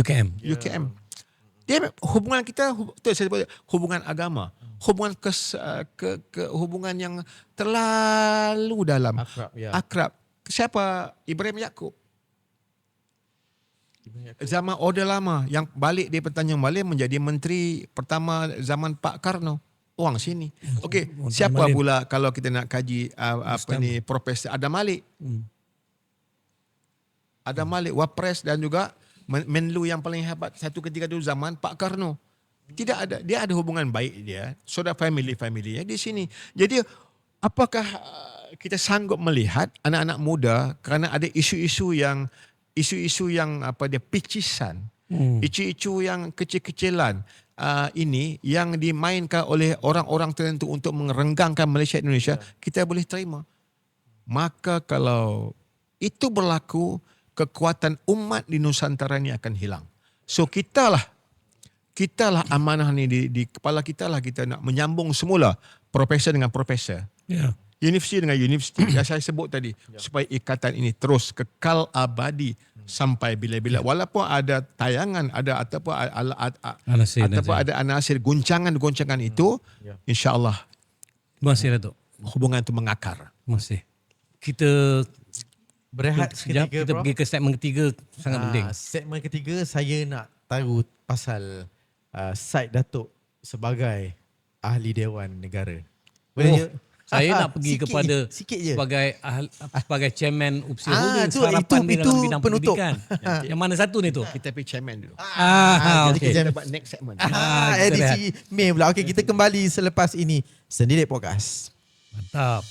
Dia hubungan kita, saya sebut hubungan agama, hubungan hubungan yang terlalu dalam, akrab. Siapa? Ibrahim Yaakob. Zaman Orde Lama yang balik di Tanjung Balai menjadi menteri pertama zaman Pak Karno. Orang sini. Okey, siapa pula kalau kita nak kaji Profesor Adam Malik. Adam Malik Wapres dan juga Menlu yang paling hebat satu ketika dulu zaman Pak Karno. Tidak ada, dia ada hubungan baik dia, saudara family-familynya di sini. Jadi apakah kita sanggup melihat anak-anak muda kerana ada isu-isu yang picisan, isu-isu yang kecil-kecilan, ini yang dimainkan oleh orang-orang tertentu untuk merenggangkan Malaysia dan Indonesia, kita boleh terima. Maka kalau itu berlaku, kekuatan umat di Nusantara ini akan hilang. So kita lah amanah ni di kepala kita lah, kita nak menyambung semula profesor dengan profesor. Ya. Universiti dengan universiti yang saya sebut tadi, supaya ikatan ini terus kekal abadi sampai bila-bila. Walaupun ada tayangan, ada ataupun ada anasir goncangan-goncangan itu, insya-Allah Masih Datuk. hubungan itu mengakar. Masih. Kita Berehat sekejap, seketika, kita Prof. pergi ke segmen ketiga, sangat penting. Segmen ketiga saya nak tahu pasal side Datuk sebagai ahli Dewan Negara. Boleh je? Saya nak pergi Sikit kepada je, sikit je. sebagai chairman UPSI Holdings, tu, harapan dia dalam itu bidang penutup. pendidikan. Yang mana satu ni tu? Kita pergi chairman dulu. Jadi Okey. Kita buat next segment. kita edisi Mei pula. Okey, kita kembali selepas ini. Sendidik Podcast. Mantap.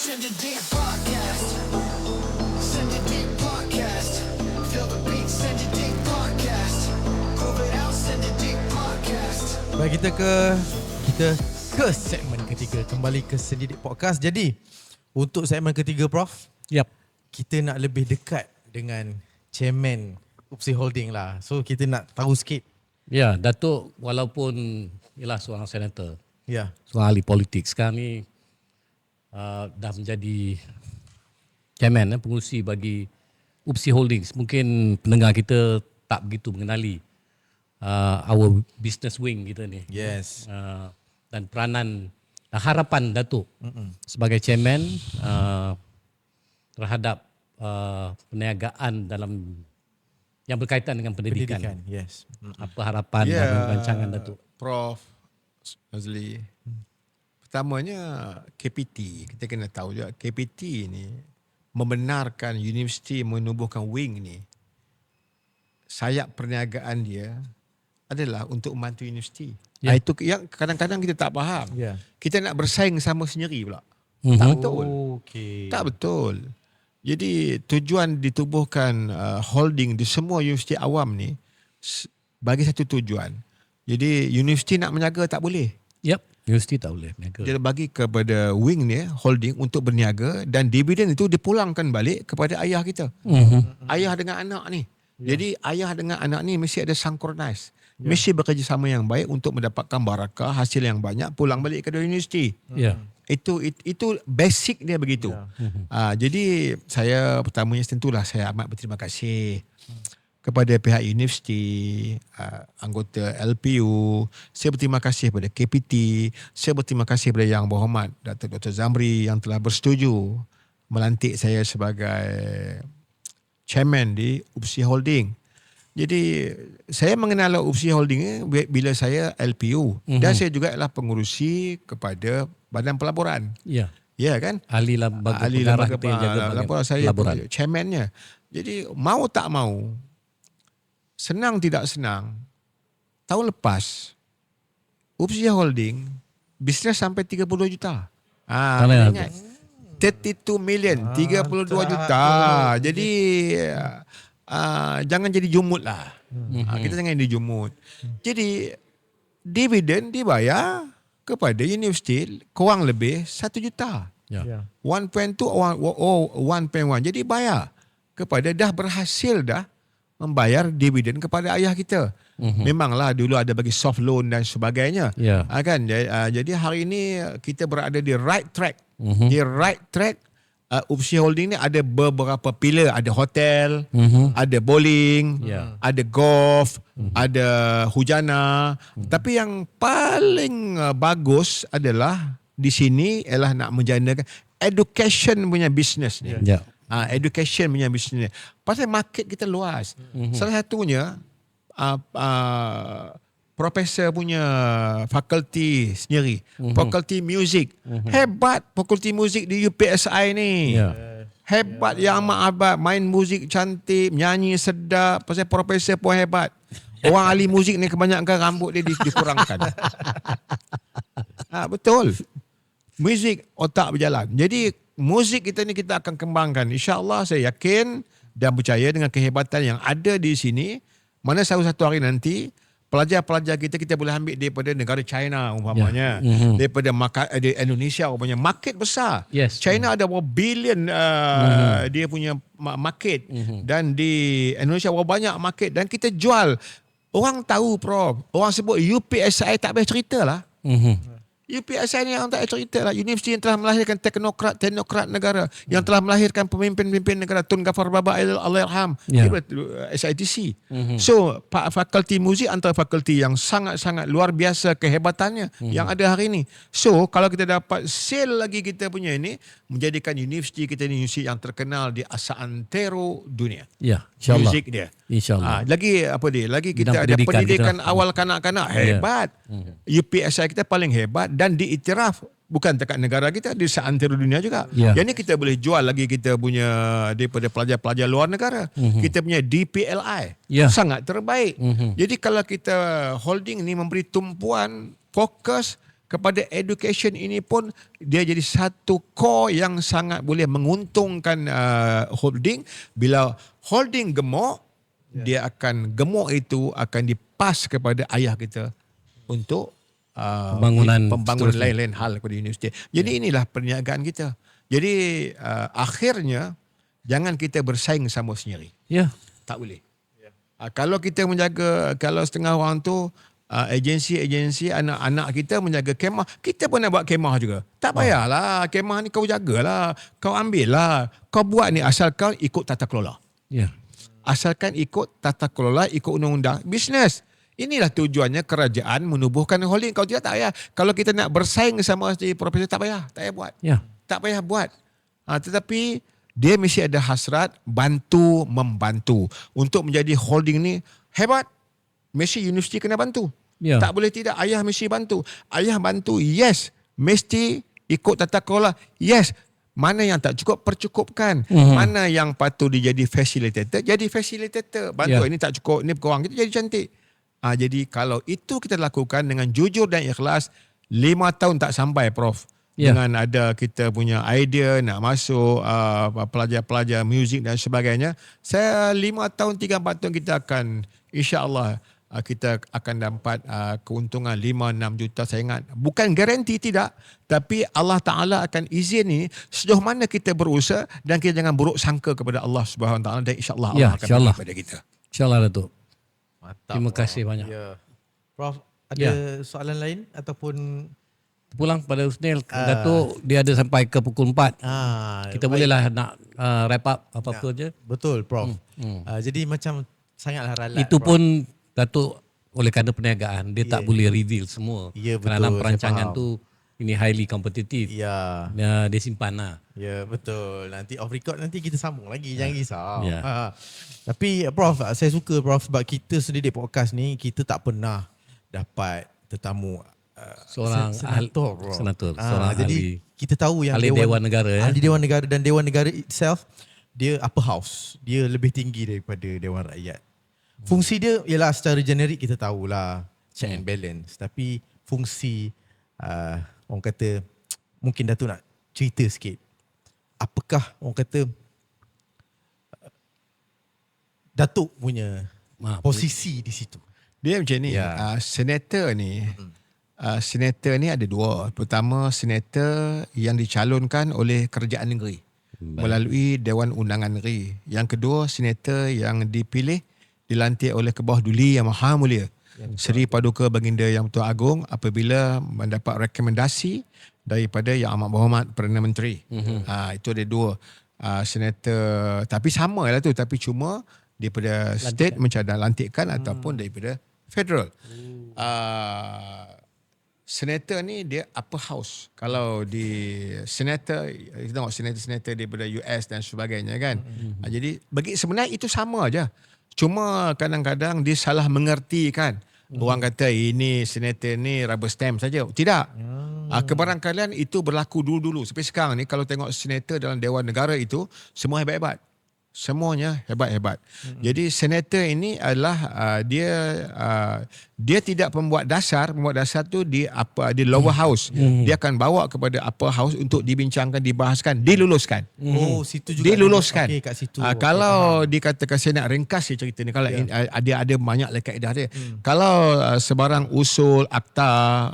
Sendidik Podcast. Sendidik Podcast. Feel the beat, Sendidik Podcast. Prove it out, Sendidik Podcast. Baik, kita ke segmen ketiga. Kembali ke Sendidik Podcast. Jadi, untuk segmen ketiga, Prof, Yap. kita nak lebih dekat dengan chairman UPSI Holding lah. So, kita nak tahu sikit. Ya, Datuk walaupun ialah seorang senator, Ya. seorang ahli politik, sekarang ni dah menjadi chairman, pengurusi bagi UPSI Holdings. Mungkin pendengar kita tak begitu mengenali our business wing kita ni. Yes. Dan peranan dan harapan Datuk sebagai chairman terhadap perniagaan dalam yang berkaitan dengan pendidikan. Yes. Apa harapan dan rancangan Datuk? Prof Azli. Pertamanya KPT, kita kena tahu juga KPT ni membenarkan universiti menubuhkan wing ni. Sayap perniagaan dia adalah untuk membantu universiti. Ya. Itu yang kadang-kadang kita tak faham. Ya. Kita nak bersaing sama sendiri pula. Mhm. Tak betul. Okey. Tak betul. Jadi tujuan ditubuhkan holding di semua universiti awam ni bagi satu tujuan. Jadi universiti nak menjaga tak boleh. Yep, universiti tak boleh berniaga. Dia bagi kepada wing ni holding untuk berniaga dan dividen itu dipulangkan balik kepada ayah kita. Ayah dengan anak ni. Jadi ayah dengan anak ni mesti ada synchronize. Mesti bekerjasama yang baik untuk mendapatkan barakah, hasil yang banyak pulang balik ke universiti. Ya. Itu basic dia begitu. Jadi saya pertamanya tentulah saya amat berterima kasih kepada pihak universiti, anggota LPU. Saya berterima kasih kepada KPT. Saya berterima kasih kepada Yang Berhormat Datuk Dr. Zamri yang telah bersetuju melantik saya sebagai chairman di UPSI Holding. Jadi saya mengenal UPSI Holding bila saya LPU dan saya juga adalah pengurusi kepada Badan Pelaburan. Ya. Ya kan? Ahli lembaga Ahli pengarah lembaga kita yang jaga pelaburan saya pelaburan. chairmannya. Jadi mau tak mau, senang tidak senang, tahun lepas UPSI Holding bisnes sampai 32 juta. Mana Ingat 32 million, 32 juta. Jadi jangan jadi jumut lah. Kita jangan jadi jumut. Jadi dividen dibayar kepada universiti kurang lebih 1 juta. Ya. 1.2 or 1.1. Jadi bayar kepada dah berhasil dah membayar dividen kepada ayah kita. Memanglah dulu ada bagi soft loan dan sebagainya. Ya. Kan? Jadi hari ini kita berada di right track. Di right track. UPSI Holding ni ada beberapa pilar. Ada hotel, ada bowling, Ya. ada golf, ada hujana. Tapi yang paling bagus adalah di sini ialah nak menjanakan education punya business ni. Ya. Education punya business ni. Pasal market kita luas. Salah satunya profesor punya fakulti sendiri. Fakulti muzik. Hebat fakulti muzik di UPSI ni. Ya. Hebat yang amat hebat. Main muzik cantik, nyanyi sedap. Pasal profesor pun hebat. Orang ahli muzik ni kebanyakan rambut dia dikurangkan. Betul. Muzik otak berjalan. Jadi muzik kita ni kita akan kembangkan. InsyaAllah saya yakin dan percaya dengan kehebatan yang ada di sini. Mana satu hari nanti pelajar-pelajar kita boleh ambil daripada negara China umpamanya, daripada Indonesia umpamanya, market besar. Yes. China ada berapa bilion dia punya market, dan di Indonesia berapa banyak market, dan kita jual. Orang tahu Prof, orang sebut UPSI tak payah cerita lah. UPSI ni orang tak payah cerita lah. Universiti yang telah melahirkan teknokrat negara, yang telah melahirkan pemimpin-pemimpin negara. Tun Ghaffar Baba Allahyarham, SITC. So fakulti muzik antara fakulti yang sangat-sangat luar biasa kehebatannya yang ada hari ini. So kalau kita dapat sale lagi kita punya ini, menjadikan universiti kita ni universiti yang terkenal di seantero dunia. Ya, insyaAllah. Muzik dia. InsyaAllah. Lagi apa dia? Lagi kita Bidang ada pendidikan kita. awal kanak-kanak hebat. UPSI kita paling hebat dan diiktiraf bukan dekat negara kita, di seantero dunia juga. Yang ni kita boleh jual lagi kita punya daripada pelajar-pelajar luar negara. Kita punya DPLI sangat terbaik. Jadi kalau kita holding ni memberi tumpuan fokus kepada education ini pun, dia jadi satu core yang sangat boleh menguntungkan holding. Bila holding gemuk, dia akan gemuk itu akan dipas kepada ayah kita untuk pembangunan lain-lain hal kepada universiti. Jadi inilah perniagaan kita. Jadi akhirnya jangan kita bersaing sama sendiri. Tak boleh. Kalau kita menjaga, kalau setengah orang tu agensi anak-anak kita menjaga kemah, kita pun nak buat kemah juga. Tak payahlah, kemah ni kau jagalah, kau ambil lah, kau buat ni asal kau ikut tata kelola. Asalkan ikut tata kelola, ikut undang-undang bisnes. Inilah tujuannya kerajaan menubuhkan holding. Kalau tidak, tak payah. Kalau kita nak bersaing sama jadi profesor, tak payah buat. Tak payah buat. Tetapi dia mesti ada hasrat membantu untuk menjadi holding ni hebat. Mesti universiti kena bantu. Tak boleh tidak. Ayah mesti bantu. Ayah bantu, yes. Mesti ikut tata kelola, yes. Mana yang tak cukup, percukupkan. Mana yang patut dia jadi facilitator, jadi facilitator. Bantu, ini tak cukup, ini kurang, kita jadi cantik. Jadi kalau itu kita lakukan dengan jujur dan ikhlas, 5 tahun tak sampai Prof. Dengan ada kita punya idea nak masuk pelajar-pelajar muzik dan sebagainya. Saya 5 tahun, 3-4 tahun kita akan, insyaAllah kita akan dapat keuntungan 5-6 juta, saya ingat. Bukan garanti, tidak. Tapi Allah Ta'ala akan izin ni sejauh mana kita berusaha, dan kita jangan buruk sangka kepada Allah Subhanahu Wa Ta'ala, dan insyaAllah Allah akan beri kepada kita. InsyaAllah Datuk. Mantap. Terima kasih banyak. Prof, ada soalan lain ataupun pulang pada Husnil, Datuk dia ada sampai ke pukul 4. Kita bolehlah nak wrap up apa-apa je. Betul Prof. Jadi macam sangatlah ralat. Itu Prof. pun Datuk oleh kerana perniagaan dia tak boleh reveal semua. Betul. Dalam perancangan tu ini highly competitive. Dia simpan lah. Betul. Nanti off record nanti kita sambung lagi, jangan risau. Tapi Prof, saya suka Prof sebab kita sendiri di podcast ni kita tak pernah dapat tetamu seorang senator. Seorang jadi kita tahu yang ahli Dewan Negara ahli Dewan Negara, dan Dewan Negara itself dia upper house, dia lebih tinggi daripada Dewan Rakyat. Fungsi dia ialah secara generik kita tahulah check and balance, tapi fungsi orang kata mungkin Datuk nak cerita sikit. Apakah orang kata Datuk punya posisi di situ? Dia macam ni, senator ni senator ni ada dua. Pertama, senator yang dicalonkan oleh kerajaan negeri melalui Dewan Undangan Negeri. Yang kedua, senator yang dipilih dilantik oleh Kebawah Duli Yang Maha Mulia Seri Paduka Baginda Yang Tuan Agong apabila mendapat rekomendasi daripada Yang Amat Berhormat Perdana Menteri. Itu ada dua senator, tapi sama lah tu, tapi cuma daripada state mencadang lantikan ataupun daripada federal. Senator ni dia upper house. Kalau di senator, kita tengok senator daripada US dan sebagainya kan. Jadi bagi sebenarnya itu sama aja. Cuma kadang-kadang dia salah mengerti kan. Orang kata ini senator ni rubber stamp saja. Tidak. Kebarangkalian itu berlaku dulu-dulu. Sampai sekarang ni kalau tengok senator dalam Dewan Negara itu semua hebat-hebat. Semuanya hebat-hebat. Jadi senator ini adalah dia tidak pembuat dasar tu di lower house. Dia akan bawa kepada upper house untuk dibincangkan, dibahaskan, diluluskan. Oh, situ juga. Diluluskan. Okey, kat situ. Kalau dikatakan saya nak ringkas cerita ni, kalau ada banyak kaedah dia. Kalau sebarang usul akta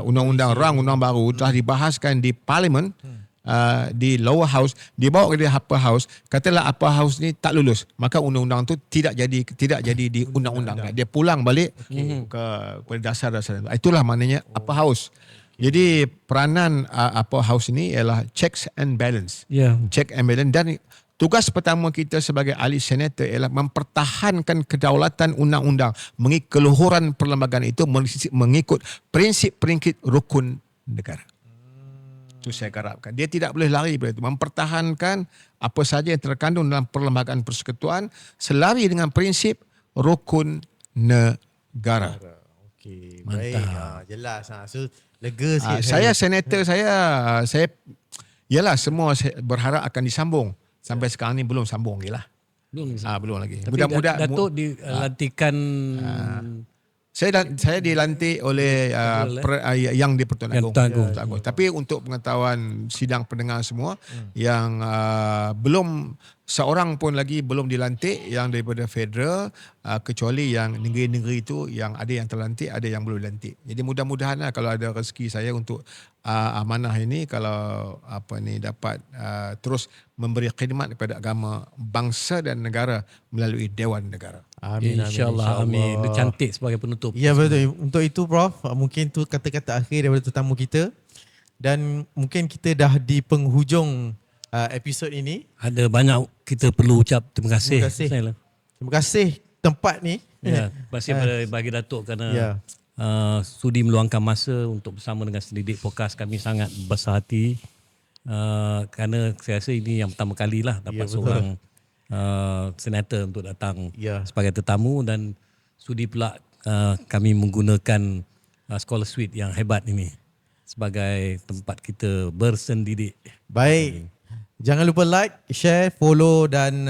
undang-undang undang baru telah dibahaskan di parlimen, di lower house, dibawa ke upper house, katalah upper house ni tak lulus, maka undang-undang tu tidak jadi di undang-undang. Dia pulang balik ke dasar-dasar. Itulah maknanya upper house. Jadi peranan upper house ni ialah checks and balance. Check and balance, dan tugas pertama kita sebagai ahli senator ialah mempertahankan kedaulatan undang-undang, mengikut keluhuran perlembagaan itu mengikut prinsip-prinsip rukun negara. Itu saya garapkan. Dia tidak boleh lari daripada itu. Mempertahankan apa saja yang terkandung dalam perlembagaan persekutuan selari dengan prinsip rukun negara. Okey, baik. Jelas. So, lega sikit. Saya senator, saya yalah, semua saya berharap akan disambung. Sampai sekarang ni belum sambung lagi lah. Belum lagi. Tapi Datuk dilantikan Saya dilantik oleh yang di Pertuan Agong. Tapi untuk pengetahuan sidang pendengar semua, yang belum seorang pun lagi belum dilantik yang daripada federal, kecuali yang negeri-negeri itu yang ada yang terlantik, ada yang belum dilantik. Jadi mudah-mudahan kalau ada rezeki saya untuk amanah ini, kalau dapat terus memberi khidmat kepada agama, bangsa dan negara melalui Dewan Negara. Amin. InsyaAllah. Amin. Itu cantik sebagai penutup. Ya, betul. Untuk itu Prof, mungkin tu kata-kata akhir daripada tetamu kita. Dan mungkin kita dah di penghujung episod ini. Ada banyak kita perlu ucap terima kasih. Terima kasih tempat ni. Ya, terima kasih pada bagi Datuk kerana sudi meluangkan masa untuk bersama dengan Sendidik Podcast. Kami sangat besar hati kerana saya rasa ini yang pertama kali lah dapat seorang senator untuk datang sebagai tetamu, dan sudi pula kami menggunakan Scholar Suite yang hebat ini sebagai tempat kita bersendidik. Baik. Jangan lupa like, share, follow dan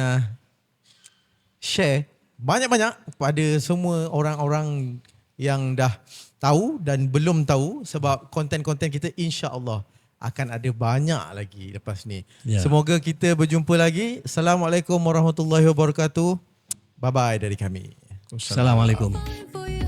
share banyak-banyak kepada semua orang-orang yang dah tahu dan belum tahu, sebab konten-konten kita insya-Allah akan ada banyak lagi lepas ni. Semoga kita berjumpa lagi. Assalamualaikum warahmatullahi wabarakatuh. Bye-bye dari kami. Assalamualaikum. For you